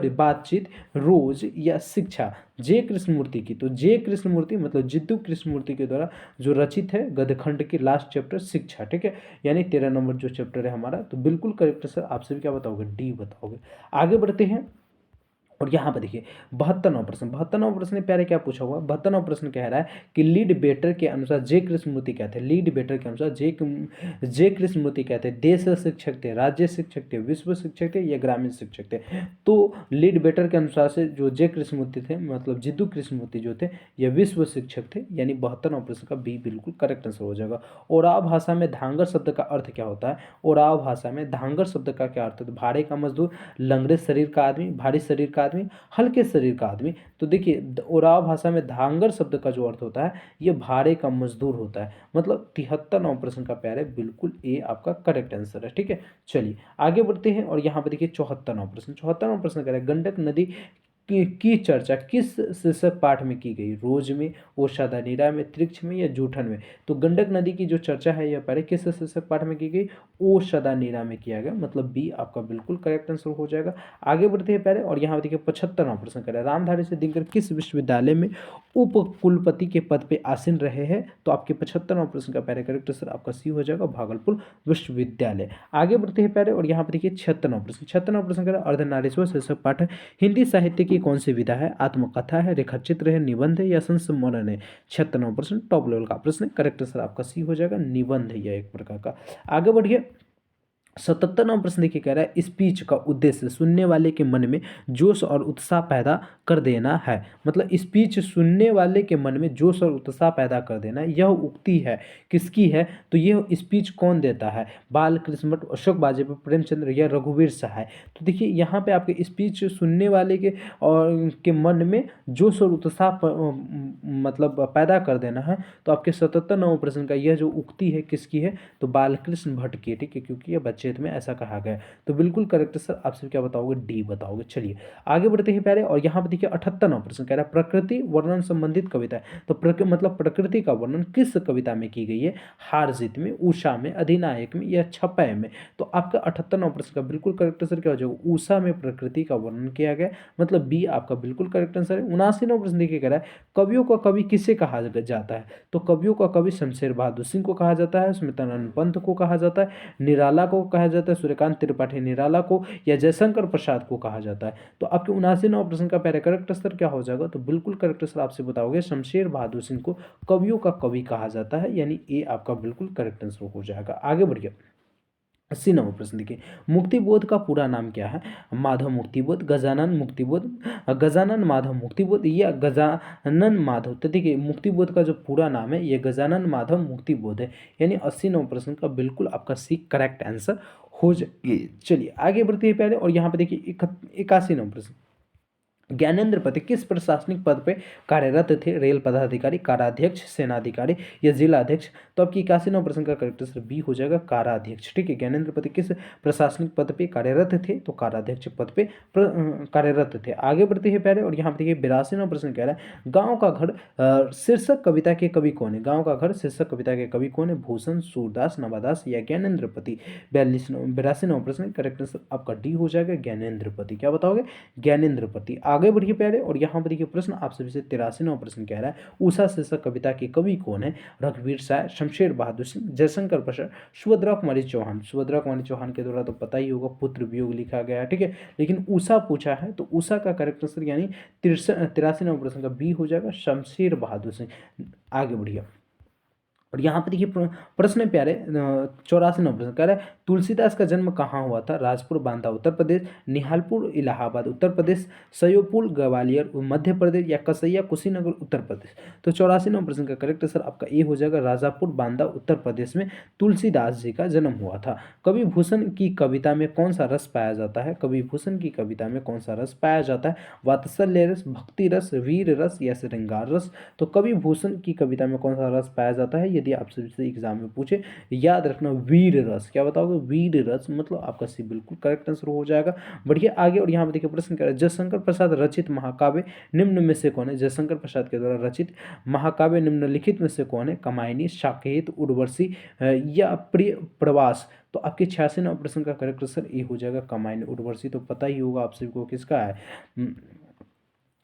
[SPEAKER 1] बातचीत, रोज या शिक्षा। जे कृष्णमूर्ति की, तो जे कृष्णमूर्ति मतलब जिद्दू कृष्णमूर्ति के द्वारा जो रचित है गदखंड की लास्ट चैप्टर शिक्षा। ठीक है, यानी 13 नंबर जो चैप्टर है हमारा। तो बिल्कुल करेक्ट आंसर आप सभी क्या बताओगे, डी बताओगे। आगे बढ़ते हैं और यहाँ पर देखिए 72वां प्रश्न। 72वां प्रश्न प्यारे क्या पूछा हुआ, 72वां प्रश्न कह रहा है कि लीड बेटर के अनुसार जे कृष्णमूर्ति क्या थे। लीड बेटर के अनुसार जे कृष्णमूर्ति क्या थे। देश शिक्षक थे, राज्य शिक्षक थे, विश्व शिक्षक थे या ग्रामीण शिक्षक थे। तो लीड बेटर के अनुसार से जो जे कृष्णमूर्ति थे मतलब जिद्दू कृष्णमूर्ति जो थे ये विश्व शिक्षक थे। यानी 72वां प्रश्न का बी बिल्कुल करेक्ट आंसर हो जाएगा। ओराव भाषा में धांगर शब्द का अर्थ क्या होता है। ओराव भाषा में धांगर शब्द का क्या अर्थ है। भाड़े का मजदूर, लंगड़े शरीर का आदमी, भारी शरीर का आदमी, हल्के शरीर का आदमी। तो देखिए ओराव भाषा में धांगर शब्द का जो अर्थ होता है ये भाड़े का मजदूर होता है। मतलब 73वां प्रश्न का प्यारे बिल्कुल ए आपका करेक्ट आंसर है। ठीक है, चलिए आगे बढ़ते हैं और यहाँ पे देखिए 74वां प्रश्न। 74वां प्रश्न कह रहा है गंडक नदी की चर्चा किस शीर्षक पाठ में की गई। रोज में, ओषधा नीरा में, त्रिक्ष में या जूठन में। तो गंडक नदी की जो चर्चा है यह पहले किस शीर्षक पाठ में की गई, ओषधा नीरा में किया गया। मतलब बी आपका बिल्कुल करेक्ट आंसर हो जाएगा। आगे बढ़ते हैं पहले और यहाँ देखिए 75वां प्रश्न कर रहा है रामधारी से दिनकर किस विश्वविद्यालय में उप कुलपति के पद पे आसीन रहे हैं। तो आपके 75वां प्रश्न का पहले करेक्ट आंसर आपका सी हो जाएगा, भागलपुर विश्वविद्यालय। आगे बढ़ते हैं पहले और यहाँ पे देखिए 76वां प्रश्न। 76वां प्रश्न कर रहा है अर्धनारीश्वर शीर्षक पाठ है हिंदी साहित्य की कौन सी विधा है। आत्मकथा है, रेखाचित्र है, निबंध है या संस्मरण है। 76वां प्रश्न टॉप लेवल का प्रश्न, करेक्ट आंसर आपका सी हो जाएगा, निबंध है यह एक प्रकार का। आगे बढ़िए 77वां प्रश्न देखिए कह रहा है स्पीच का उद्देश्य सुनने वाले के मन में जोश और उत्साह पैदा कर देना है। मतलब स्पीच सुनने वाले के मन में जोश और उत्साह पैदा कर देना है। यह उक्ति है किसकी है? तो यह स्पीच कौन देता है? बाल कृष्ण भट्ट, अशोक वाजपेयी, प्रेमचंद्र या रघुवीर सहाय। तो देखिए यहाँ पे आपके स्पीच सुनने वाले के और के मन में जोश और उत्साह मतलब पैदा कर देना है। तो आपके 77वां प्रश्न का यह जो उक्ति है किसकी है? तो बालकृष्ण भट्ट की, ठीक है, क्योंकि यह बच्चेत में ऐसा कहा गया है। तो बिल्कुल करेक्ट सर, आप सब क्या बताओगे? डी बताओगे। चलिए आगे बढ़ते हैं प्यारे, और यहाँ पे देखिए 78वां प्रश्न कह रहा है प्रकृति वर्णन संबंधित कविता है। तो मतलब प्रकृति का वर्णन किस कविता में की गई है? हार जीत में, उषा में, अधिनायक में या छपय में। तो आपका 78वां प्रश्न का बिल्कुल करेक्ट आंसर क्या हो जाएगा? उषा में प्रकृति का वर्णन किया गया, मतलब बी आपका बिल्कुल करेक्ट आंसर है। 79वां प्रश्न देखिए कह रहा है कवियों का कवि किसे कहा जाता है? तो कवियों का कवि शमशेर बहादुर सिंह को कहा जाता है, स्मितानंद पंत को कहा जाता है, निराला को कहा जाता है, सूर्यकांत त्रिपाठी निराला को, या जयशंकर प्रसाद को कहा जाता है। तो आपके 79वां प्रश्न का पहले करेक्ट आंसर क्या हो जाएगा? तो बिल्कुल करेक्ट आंसर आपसे बताओगे शमशेर बहादुर सिंह को कवियों का कवि कहा जाता है, यानी ए आपका बिल्कुल करेक्ट आंसर हो जाएगा। आगे बढ़िए 80वां प्रश्न देखिए मुक्तिबोध का पूरा नाम क्या है? माधव मुक्तिबोध, गजानन मुक्तिबोध, गजानन माधव मुक्तिबोध या गजानन माधव। तो देखिए मुक्तिबोध का जो पूरा नाम है ये गजानन माधव मुक्तिबोध है, यानी 80वां प्रश्न का बिल्कुल आपका सी करेक्ट आंसर हो जाएगी। चलिए आगे बढ़ते हैं पहले, और यहाँ पे देखिए 81वां प्रश्न ज्ञानेंद्र पति किस प्रशासनिक पद पे कार्यरत थे? रेल पदाधिकारी, काराध्यक्ष, सेनाधिकारी या जिलाध्यक्ष। तो आपकी 81वां प्रश्न का करेक्ट आंसर बी हो जाएगा काराध्यक्ष, ठीक है। ज्ञानेंद्र पति किस प्रशासनिक पद पे कार्यरत थे? तो काराध्यक्ष पद पे कार्यरत थे। आगे बढ़ते हैं प्यारे, और यहाँ पे देखिए 82वां प्रश्न कह रहा है गाँव का घर शीर्षक कविता के कवि कौन है? गाँव का घर शीर्षक कविता के कवि कौन है? भूषण, सूरदास, नवादास या ज्ञानेंद्र पति। 82वां प्रश्न करेक्ट आंसर आपका डी हो जाएगा ज्ञानेंद्र पति। क्या बताओगे? ज्ञानेंद्र पति। आगे बढ़िए प्यारे, और यहाँ पर देखिए प्रश्न आप सभी से 83वां प्रश्न कह रहा है उषा शीर्षक कविता के कवि कौन है? रघुवीर सहाय, शमशेर बहादुर सिंह, जयशंकर प्रसाद, सुभद्रा कुमारी चौहान। सुभद्रा कुमारी चौहान के द्वारा तो पता ही होगा पुत्र वियोग लिखा गया है, ठीक है, लेकिन उषा पूछा है तो उषा का करेक्ट आंसर यानी 83वां प्रश्न का बी हो जाएगा शमशेर बहादुर सिंह। आगे बढ़िए, और यहाँ पे देखिए प्रश्न प्यारे 84वां प्रश्न कह रहा है तुलसीदास का जन्म कहाँ हुआ था? राजपुर बांदा उत्तर प्रदेश, निहालपुर इलाहाबाद उत्तर प्रदेश, सयोपुर ग्वालियर मध्य प्रदेश या कसैया कुशीनगर उत्तर प्रदेश। तो 84वां प्रश्न का करेक्ट आंसर आपका ए हो जाएगा राजापुर बांदा उत्तर प्रदेश में तुलसीदास जी का जन्म हुआ था। कवि भूषण की कविता में कौन सा रस पाया जाता है? कवि भूषण की कविता में कौन सा रस पाया जाता है? वात्सल्य रस, भक्ति रस, वीर रस या श्रृंगार रस। तो कवि भूषण की कविता में कौन सा रस पाया जाता है? यदि आपसे एग्जाम में पूछे याद रखना वीर रस। क्या बताओगे? वीर रस, मतलब आपका सी बिल्कुल करेक्ट आंसर हो जाएगा। बढ़िए आगे, और यहाँ पे देखिए प्रश्न कर रहा है जयशंकर प्रसाद रचित महाकाव्य निम्न में से कौन है? जयशंकर प्रसाद के द्वारा रचित महाकाव्य निम्नलिखित में से कौन है? कामायनी, साकेत, उर्वशी या प्रिय प्रवास। तो आपके 86वां प्रश्न का करेक्ट आंसर ए हो जाएगा कामायनी। उर्वशी तो पता ही होगा आप सभी को किसका है,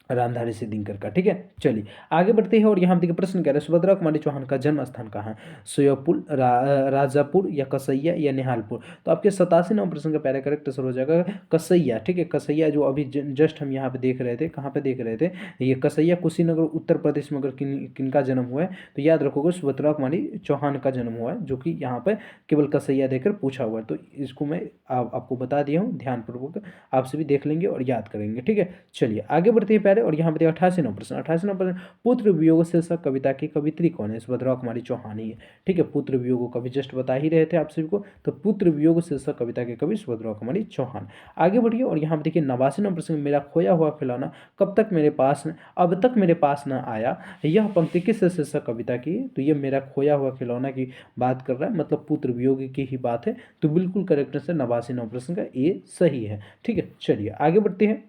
[SPEAKER 1] रामधारी सिद्दीकर का, ठीक है। चलिए आगे बढ़ते हैं, और यहाँ देखिए प्रश्न कह रहे हैं सुभद्रा कुमारी चौहान का जन्म स्थान कहाँ है? सोयापुर, राजापुर या कसैया या निहालपुर। तो आपके 87वां प्रश्न का पहले करेक्ट आंसर हो जाएगा कसैया, ठीक है। कसैया जो अभी जस्ट हम यहाँ पे देख रहे थे, कहाँ पे देख रहे थे, ये कसैया कुशीनगर उत्तर प्रदेश में अगर किनका जन्म हुआ है तो याद रखोगे सुभद्रा कुमारी चौहान का जन्म हुआ है, जो कि यहाँ पर केवल कसैया देकर पूछा हुआ है। तो इसको मैं आपको बता दिया हूँ, ध्यानपूर्वक आपसे भी देख लेंगे और याद करेंगे, ठीक है। चलिए आगे बढ़ते हैं पहले, और यहाँ पे 88वां प्रश्न 88वां प्रश्न पुत्र वियोग शीर्षक कविता की कवित्री कौन है? सुभद्रा कुमारी चौहान ही है, ठीक है। पुत्र वियोग कवि जस्ट बता ही रहे थे आप सभी को, तो पुत्र वियोग शीर्षक कविता के कवि सुभद्रा कुमारी चौहान। आगे बढ़िए, और यहाँ पे देखिए 89वां प्रश्न मेरा खोया हुआ खिलौना कब तक मेरे पास अब तक मेरे पास न आया, यह पंक्ति किस शीर्षक कविता की? तो ये मेरा खोया हुआ खिलौना की बात कर रहा है, मतलब पुत्र वियोग की ही बात है। तो बिल्कुल करेक्ट आंसर 89वां प्रश्न का ए सही है, ठीक है। चलिए आगे बढ़ते हैं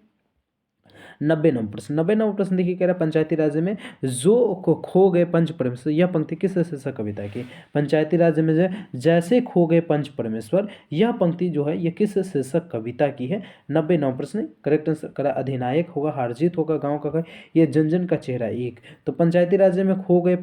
[SPEAKER 1] 90वां प्रश्न 90वां प्रश्न देखिए कह रहा है पंचायती राज में जो खो गए पंच परमेश्वर, यह पंक्ति किस शीर्षक कविता की? पंचायती राज में जैसे खो गए पंच परमेश्वर, यह पंक्ति जो है यह किस शीर्षक कविता की है? 90वां प्रश्न करेक्ट आंसर करा अधिनायक होगा, हारजीत होगा, गाँव का घर, यह जन जन का चेहरा एक। तो पंचायती राज में खो गए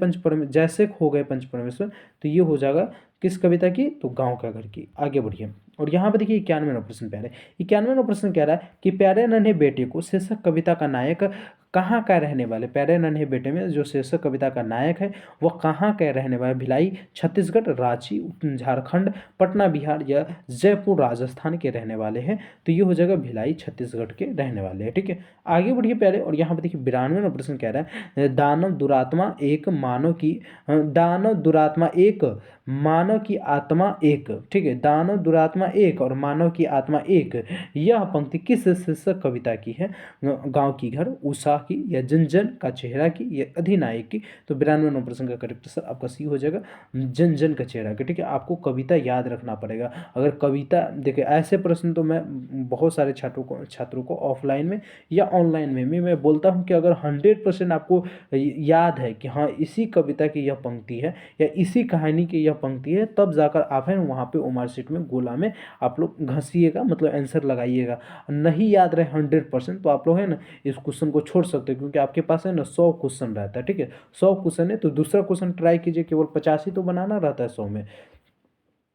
[SPEAKER 1] जैसे खो गए पंच परमेश्वर, तो ये हो जाएगा किस कविता की? तो गाँव का घर की। आगे बढ़िए और यहाँ पे देखिए 91वां प्रश्न प्यारे, 91वां प्रश्न कह रहा है कि प्यारे नन्हे बेटे को शीर्षक कविता का नायक कहाँ का रहने वाले, प्यारे नन्हे बेटे में जो शीर्षक कविता का नायक है वह कहाँ का रहने वाला, भिलाई छत्तीसगढ़, रांची झारखंड, पटना बिहार या जयपुर राजस्थान के रहने वाले हैं। तो ये हो जाएगा भिलाई छत्तीसगढ़ के रहने वाले हैं। ठीक है, आगे बढ़िए प्यारे, और यहाँ पे देखिए 92वां प्रश्न कह रहा है दानव दुरात्मा एक मानव की दानव दुरात्मा एक मानव की आत्मा एक। ठीक है, दानव दुरात्मा एक और मानव की आत्मा एक, यह पंक्ति किस शीर्षक कविता की है, गांव की घर, उषा की या जन जन का चेहरा की या अधिनायक की। तो 92वां प्रश्न का करेक्ट आंसर आपका सी हो जाएगा, जन जन का चेहरा की। ठीक है, आपको कविता याद रखना पड़ेगा। अगर कविता देखिए ऐसे प्रश्न तो मैं बहुत सारे छात्रों को ऑफलाइन में या ऑनलाइन में भी मैं बोलता हूँ कि अगर 100% आपको याद है कि हाँ इसी कविता की यह पंक्ति है या इसी कहानी की यह पंक्ति है, तब जाकर आप है वहाँ पे मार्कशीट में गोला में आप लोग घसीएगा, मतलब आंसर लगाइएगा। नहीं याद रहे 100% तो आप लोग है ना इस क्वेश्चन को छोड़ सकते हैं, क्योंकि आपके पास है ना 100 क्वेश्चन रहता है। ठीक है, 100 क्वेश्चन है तो दूसरा क्वेश्चन ट्राई कीजिए, केवल 50 ही तो बनाना रहता है 100 में।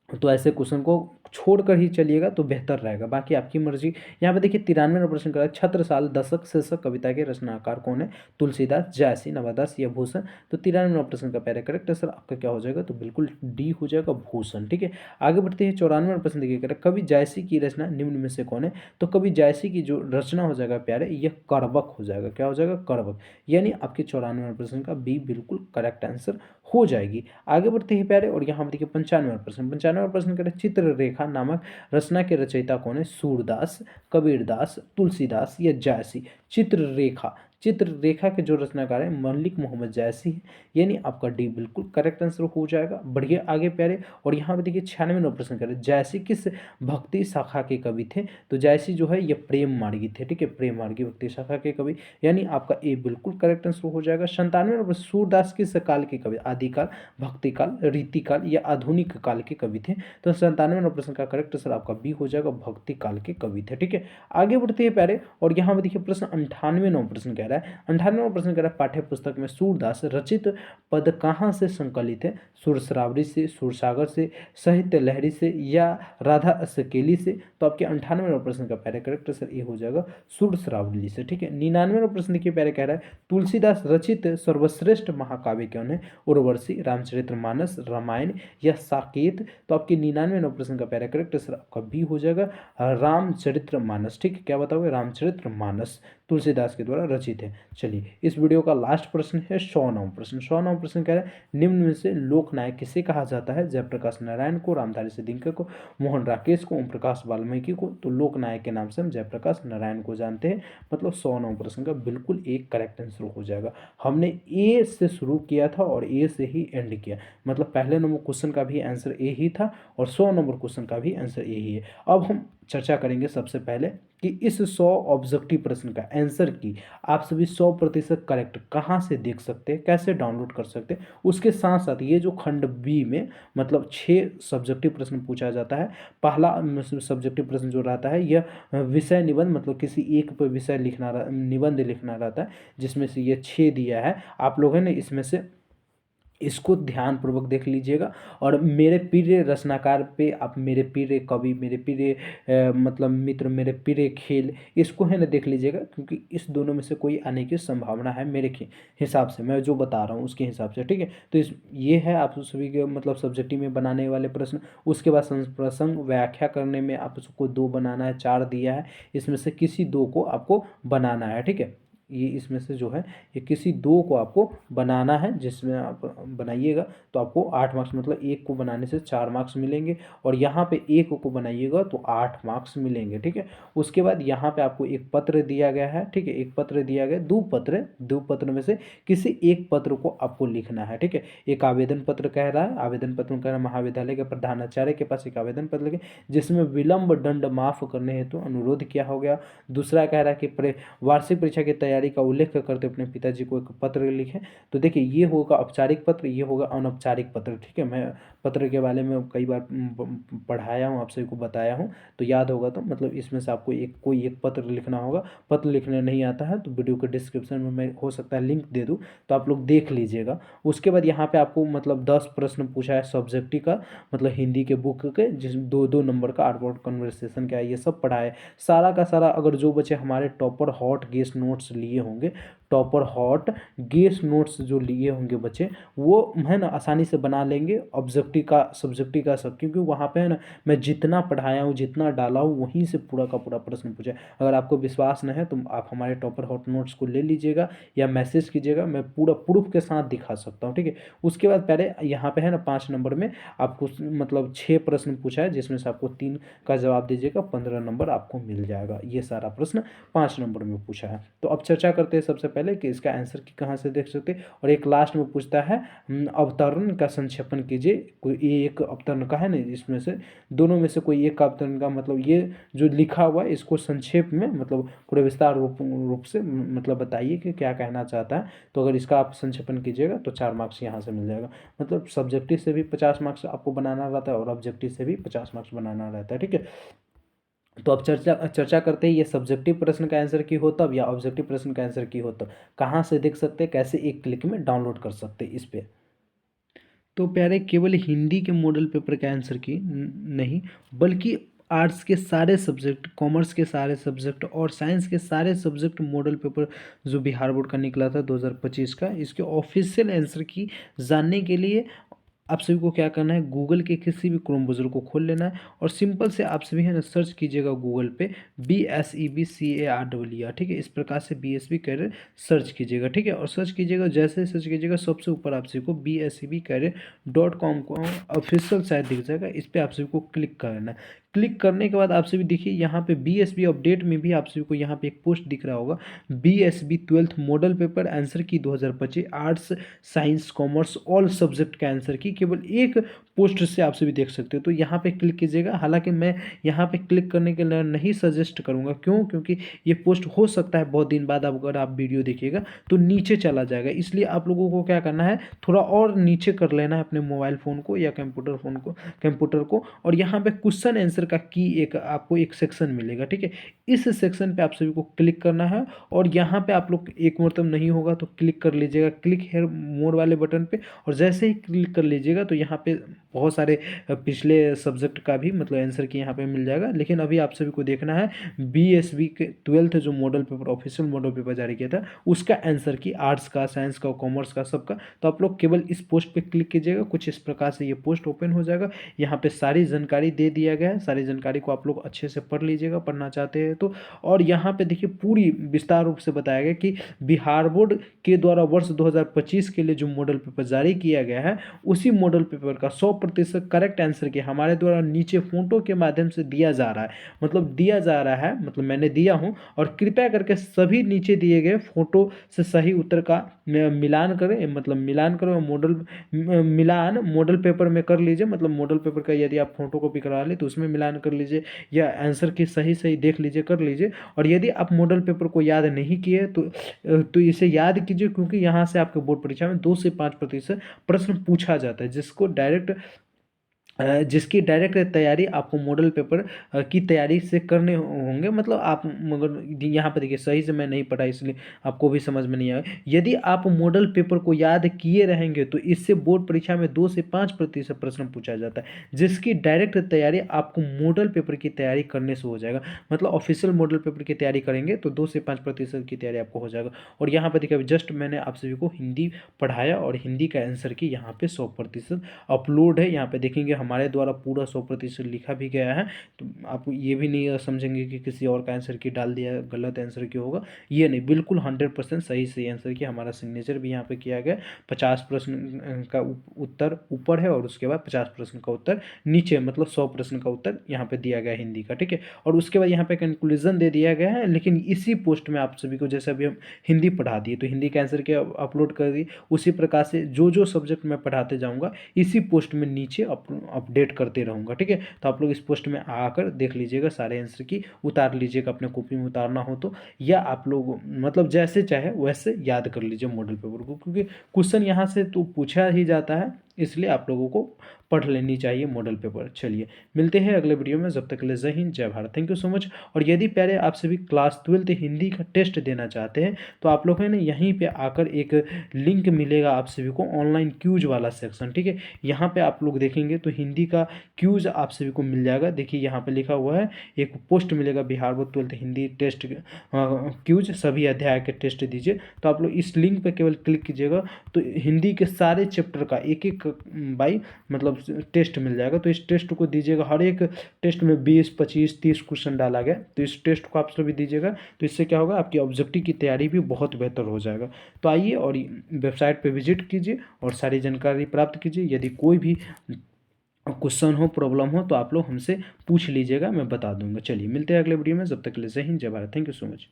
[SPEAKER 1] तो ऐसे क्वेश्चन को छोड़कर ही चलिएगा तो बेहतर रहेगा, बाकी आपकी मर्जी। यहाँ पे देखिए 93वां प्रश्न कर रहा है छत्रसाल दशक शीर्षक कविता के रचनाकार कौन है, तुलसीदास, जयसी, नवदास या भूषण। तो 93वां प्रश्न का पहले करेक्ट आंसर आपका क्या हो जाएगा, तो बिल्कुल डी हो जाएगा, भूषण। ठीक है, आगे बढ़ते हैं 94वां प्रश्न देखिए करें कवि जयसी की रचना निम्न में से कौन है। तो कवि जयसी की जो रचना हो जाएगा प्यारे यह करबक हो जाएगा। क्या हो जाएगा, करबक, यानी आपके 94वां प्रश्न का बी बिल्कुल करेक्ट आंसर हो जाएगी। आगे बढ़ते हैं प्यारे, और यहाँ पर देखिए 95वां प्रश्न, 95वां प्रश्न करें चित्ररेखा नामक रचना के रचयिता कौन है, सूरदास, कबीरदास, तुलसीदास या जयसी। चित्ररेखा, चित्ररेखा के जो रचनाकार है मलिक मोहम्मद जयसी है, यानी आपका डी बिल्कुल करेक्ट आंसर हो जाएगा। बढ़िए आगे प्यारे, और यहाँ पे देखिए 96वां प्रश्न करें जयसी किस भक्ति शाखा के कवि थे। तो जयसी जो है ये प्रेम मार्गी थे। ठीक है, प्रेम मार्गी भक्ति शाखा के कवि, यानी आपका ए बिल्कुल करेक्ट आंसर हो जाएगा। 97वां प्रश्न सूरदास किस काल के कवि, आदिकाल, भक्तिकाल, रीतिकाल या आधुनिक काल के कवि थे। तो 97वां प्रश्न का करेक्ट आंसर आपका बी हो जाएगा, भक्ति काल के कवि थे। ठीक है, आगे बढ़ते हैं प्यारे, और यहाँ पे देखिए प्रश्न 98वां प्रश्न कह रहा है 98वां प्रश्न कह रहा है पाठ्य पुस्तक में सूरदास रचित पद कहाँ से संकलित है, सुरश्रावरी से, सुरसागर से, साहित्य लहरी से या राधा अकेली से। तो आपके 98वां प्रश्न का पहले करेक्ट आंसर ए हो जाएगा, सुरश्रावरी से। ठीक है, 99वां प्रश्न देखिए पहले कह रहा है तुलसीदास रचित सर्वश्रेष्ठ महाकाव्य कौन है, उर्वशी, रामचरितमानस, रामायण या साकेत। तो आपके 99वें प्रश्न का पहला करेक्ट आंसर आपका बी हो जाएगा, रामचरितमानस। ठीक है, क्या बताओगे, रामचरितमानस तुलसीदास के द्वारा रचित है। चलिए इस वीडियो का लास्ट प्रश्न है 100वां प्रश्न। 100वां प्रश्न कह रहा है निम्न में से लोक नायक किसे कहा जाता है, जयप्रकाश नारायण को, रामधारी सिंधिया को, मोहन राकेश को, ओम प्रकाश वाल्मीकि को। तो लोक नायक के नाम से हम जयप्रकाश नारायण को जानते हैं, मतलब 100वां प्रश्न का बिल्कुल एक करेक्ट आंसर हो जाएगा। हमने ए से शुरू किया था और ए से ही एंड किया, मतलब पहले नंबर क्वेश्चन का भी आंसर ए ही था और 100 नंबर क्वेश्चन का भी आंसर ए ही है। अब हम चर्चा करेंगे सबसे पहले कि इस 100 ऑब्जेक्टिव प्रश्न का आंसर की आप सभी 100% करेक्ट कहाँ से देख सकते हैं, कैसे डाउनलोड कर सकते हैं। उसके साथ साथ ये जो खंड बी में मतलब 6 सब्जेक्टिव प्रश्न पूछा जाता है। पहला सब्जेक्टिव प्रश्न जो रहता है यह विषय निबंध, मतलब किसी एक पर विषय लिखना, निबंध लिखना रहता है, जिसमें से ये 6 दिया है। आप लोग हैं ना इसमें से इसको ध्यानपूर्वक देख लीजिएगा, और मेरे प्रिय रचनाकार पे आप मेरे प्रिय कवि, मेरे प्रिय मतलब मित्र, मेरे प्रिय खेल, इसको है ना देख लीजिएगा, क्योंकि इस दोनों में से कोई आने की संभावना है मेरे हिसाब से, मैं जो बता रहा हूँ उसके हिसाब से। ठीक है, तो ये है आप सभी के मतलब सब्जेक्टिव में बनाने वाले प्रश्न। उसके बाद प्रसंग व्याख्या करने में आप उसको 2 बनाना है, 4 दिया है, इसमें से किसी 2 को आपको बनाना है। ठीक है, ये इसमें से जो है ये किसी 2 को आपको बनाना है, जिसमें आप बनाइएगा तो आपको 8 मार्क्स, मतलब एक को बनाने से 4 मार्क्स मिलेंगे, और यहाँ पे एक को बनाइएगा तो 8 मार्क्स मिलेंगे। ठीक है, उसके बाद यहाँ पे आपको एक पत्र दिया गया है। ठीक है, एक पत्र दिया गया, 2 पत्र में से किसी एक पत्र को आपको लिखना है। ठीक है, एक आवेदन पत्र कह रहा है, आवेदन पत्र कह रहा है महाविद्यालय के प्रधानाचार्य के पास एक आवेदन पत्र लिखे जिसमें विलंब दंड माफ करने हेतु अनुरोध किया हो गया। दूसरा कह रहा है कि वार्षिक परीक्षा की तैयारी तैयारी का उल्लेख करते अपने पिताजी को एक पत्र लिखें। तो देखिए ये होगा औपचारिक पत्र, ये होगा अनौपचारिक पत्र, ठीक है। मैं पत्र के बारे में कई बार पढ़ाया हूँ, आप सभी को बताया हूँ, तो याद होगा। तो मतलब इसमें से आपको कोई एक पत्र लिखना होगा। पत्र लिखने नहीं आता है तो वीडियो के डिस्क्रिप्शन में मैं हो सकता है लिंक दे दूँ, तो आप लोग देख लीजिएगा। उसके बाद यहाँ पे आपको मतलब 10 प्रश्न पूछा है सब्जेक्टिव का, मतलब हिंदी के बुक के, जिस 2-2 नंबर का आर्ट वर्ड कन्वर्सेशन क्या है ये सब पढ़ा है सारा का सारा। अगर जो बच्चे हमारे टॉपर हॉट गेस्ट नोट्स लिए होंगे, टॉपर हॉट गेस्ट नोट्स जो लिए होंगे बच्चे, वो है ना आसानी से बना लेंगे ऑब्जेक्टिव का सब्जेक्टिव का सब, क्योंकि वहाँ पे है ना मैं जितना पढ़ाया हूँ जितना डाला हूँ वहीं से पूरा का पूरा प्रश्न पूछा है। अगर आपको विश्वास न है तो आप हमारे टॉपर हॉट नोट्स को ले लीजिएगा या मैसेज कीजिएगा, मैं पूरा प्रूफ के साथ दिखा सकता हूँ, ठीक है। उसके बाद पहले यहाँ पे है ना 5 नंबर में आपको मतलब 6 प्रश्न पूछा है, जिसमें से आपको 3 का जवाब दीजिएगा, 15 नंबर आपको मिल जाएगा। ये सारा प्रश्न 5 नंबर में पूछा है। तो अब चर्चा करते हैं सबसे पहले कि इसका आंसर की कहाँ से देख सकते हैं। और एक लास्ट में पूछता है अवतरण का संक्षेपण कीजिए। कोई एक अवतरण का है ना, इसमें से दोनों में से कोई एक अवतरण का मतलब ये जो लिखा हुआ है इसको संक्षेप में मतलब पूरे विस्तार रूप से मतलब बताइए कि क्या कहना चाहता है। तो अगर इसका आप संक्षेपण कीजिएगा तो 4 मार्क्स यहाँ से मिल जाएगा। मतलब सब्जेक्टिव से भी 50 मार्क्स आपको बनाना रहता है और ऑब्जेक्टिव से भी 50 मार्क्स बनाना रहता है, ठीक है। तो अब चर्चा करते हैं ये सब्जेक्टिव प्रश्न का आंसर की हो तब या ऑब्जेक्टिव प्रश्न का आंसर की हो तब कहाँ से देख सकते हैं, कैसे एक क्लिक में डाउनलोड कर सकते हैं इस पे। तो प्यारे केवल हिंदी के मॉडल पेपर का आंसर की नहीं, बल्कि आर्ट्स के सारे सब्जेक्ट, कॉमर्स के सारे सब्जेक्ट और साइंस के सारे सब्जेक्ट मॉडल पेपर जो बिहार बोर्ड का निकला था 2025 का, इसके ऑफिशियल आंसर की जानने के लिए आप सभी को क्या करना है, गूगल के किसी भी क्रोम ब्राउज़र को खोल लेना है और सिंपल से आप सभी है ना सर्च कीजिएगा गूगल पे BSEBCARER, ठीक है। इस प्रकार से BSB कैरियर सर्च कीजिएगा, ठीक है। और सर्च कीजिएगा, जैसे सर्च कीजिएगा सबसे ऊपर आप सभी को BSEBCareer.com को ऑफिशियल साइट दिख जाएगा, इस पर आप सभी को क्लिक करना है। क्लिक करने के बाद आप सभी देखिए यहाँ पे BSB अपडेट में भी आप सभी को यहाँ पे एक पोस्ट दिख रहा होगा, BSB 12th model paper answer की 2025 arts science commerce all subject का आंसर की केवल एक पोस्ट से आप सभी देख सकते हो। तो यहाँ पे क्लिक कीजिएगा। हालांकि मैं यहाँ पे क्लिक करने के लिए नहीं सजेस्ट करूँगा, क्यों, क्योंकि ये पोस्ट हो सकता है बहुत दिन बाद अगर आप वीडियो देखिएगा तो नीचे चला जाएगा। इसलिए आप लोगों को क्या करना है, थोड़ा और नीचे कर लेना है अपने मोबाइल फ़ोन को या कंप्यूटर को और यहाँ पे क्वेश्चन आंसर का की एक आपको एक सेक्शन मिलेगा, ठीक है। इस सेक्शन पे आप सभी को क्लिक करना है और यहाँ पे आप लोग एक मतलब नहीं होगा तो क्लिक कर लीजिएगा क्लिक हेयर मोर वाले बटन पे। और जैसे ही क्लिक कर लीजिएगा तो यहाँ पे बहुत सारे पिछले सब्जेक्ट का भी मतलब आंसर की यहाँ पे मिल जाएगा। लेकिन अभी आप सभी को देखना है BSB के 12th जो model paper official model paper जारी किया था उसका आंसर की, आर्ट्स का, साइंस का, कॉमर्स का, सबका। तो आप लोग केवल इस पोस्ट पे क्लिक कीजिएगा, कुछ इस प्रकार से ये पोस्ट ओपन हो जाएगा। यहाँ पे सारी जानकारी दे दिया गया है, सारी जानकारी को आप लोग अच्छे से पढ़ लीजिएगा, पढ़ना चाहते हैं तो। और यहाँ पे देखिए पूरी विस्तार रूप से बताया गया कि बिहार बोर्ड के द्वारा वर्ष 2025 के लिए जो मॉडल पेपर जारी किया गया है उसी मॉडल पेपर का 100% करेक्ट आंसर के हमारे द्वारा नीचे फोटो के माध्यम से दिया जा रहा है। मतलब दिया जा रहा है मतलब मैंने दिया हूँ, और कृपया करके सभी नीचे दिए गए फोटो से सही उत्तर का मिलान करें, मतलब मिलान करें, मिलान मॉडल पेपर में कर लीजिए। मतलब मॉडल पेपर का यदि आप फोटो कॉपी करा ले तो उसमें मिलान कर लीजिए या आंसर की सही सही देख लीजिए, कर लीजिए। और यदि आप मॉडल पेपर को याद नहीं किए तो इसे याद कीजिए, क्योंकि यहाँ से आपके बोर्ड परीक्षा में 2 से 5% प्रश्न पूछा जाता है, जिसकी डायरेक्ट तैयारी आपको मॉडल पेपर की तैयारी से करने होंगे। मतलब आप मगर यहाँ पर देखिए सही से मैं नहीं पढ़ा इसलिए आपको भी समझ में नहीं आया। यदि आप मॉडल पेपर को याद किए रहेंगे तो इससे बोर्ड परीक्षा में 2 से 5% प्रश्न पूछा जाता है, जिसकी डायरेक्ट तैयारी आपको मॉडल पेपर की तैयारी करने से हो जाएगा। मतलब ऑफिशियल मॉडल पेपर की तैयारी करेंगे तो 2 से 5% की तैयारी आपको हो जाएगा। और यहाँ पर देखिए जस्ट मैंने आप सभी को हिंदी पढ़ाया और हिंदी का आंसर की यहाँ पे 100% अपलोड है। यहाँ पे देखेंगे हमारे द्वारा पूरा 100% लिखा भी गया है। तो आप ये भी नहीं समझेंगे कि किसी और का आंसर की डाल दिया, गलत आंसर क्यों होगा, ये नहीं, बिल्कुल 100% सही सही आंसर की हमारा सिग्नेचर भी यहाँ पे किया गया। 50 प्रश्न का उत्तर ऊपर है और उसके बाद 50 प्रश्न का उत्तर नीचे, मतलब 100 प्रश्न का उत्तर यहाँ पे दिया गया हिंदी का, ठीक है। और उसके बाद यहाँ पे कंक्लूजन दे दिया गया है। लेकिन इसी पोस्ट में आप सभी को जैसे अभी हम हिंदी पढ़ा दिए तो हिंदी के आंसर के अपलोड कर दी, उसी प्रकार से जो जो सब्जेक्ट मैं पढ़ाते जाऊँगा इसी पोस्ट में नीचे अपडेट करते रहूँगा, ठीक है। तो आप लोग इस पोस्ट में आकर देख लीजिएगा, सारे आंसर की उतार लीजिएगा, अपने कॉपी में उतारना हो तो, या आप लोग मतलब जैसे चाहे वैसे याद कर लीजिए मॉडल पेपर को, क्योंकि क्वेश्चन यहाँ से तो पूछा ही जाता है, इसलिए आप लोगों को पढ़ लेनी चाहिए मॉडल पेपर। चलिए मिलते हैं अगले वीडियो में, जब तक के लिए जय हिंद जय Bharat, thank you so much. और यदि प्यारे आप सभी क्लास 12th हिंदी का टेस्ट देना चाहते हैं तो आप लोग हैं ना यहीं पे आकर एक लिंक मिलेगा आप सभी को, ऑनलाइन क्यूज वाला सेक्शन, ठीक है। यहाँ पे आप लोग देखेंगे तो हिंदी का क्यूज आप सभी को मिल जाएगा। देखिए यहाँ पे लिखा हुआ है, एक पोस्ट मिलेगा Bihar board 12th Hindi test quiz, सभी अध्याय के टेस्ट दीजिए। तो आप लोग इस लिंक पे केवल क्लिक कीजिएगा तो हिंदी के सारे चैप्टर का एक एक बाई मतलब टेस्ट मिल जाएगा। तो इस टेस्ट को दीजिएगा, हर एक टेस्ट में 20, 25, 30 क्वेश्चन डाला गया, तो इस टेस्ट को आप सभी दीजिएगा। तो इससे क्या होगा, आपकी ऑब्जेक्टिव की तैयारी भी बहुत बेहतर हो जाएगा। तो आइए और वेबसाइट पे विजिट कीजिए और सारी जानकारी प्राप्त कीजिए। यदि कोई भी क्वेश्चन हो, प्रॉब्लम हो तो आप लोग हमसे पूछ लीजिएगा, मैं बता दूंगा। चलिए मिलते हैं अगले वीडियो में, जब तक के लिए जय हिंद जय Bharat, thank you so much.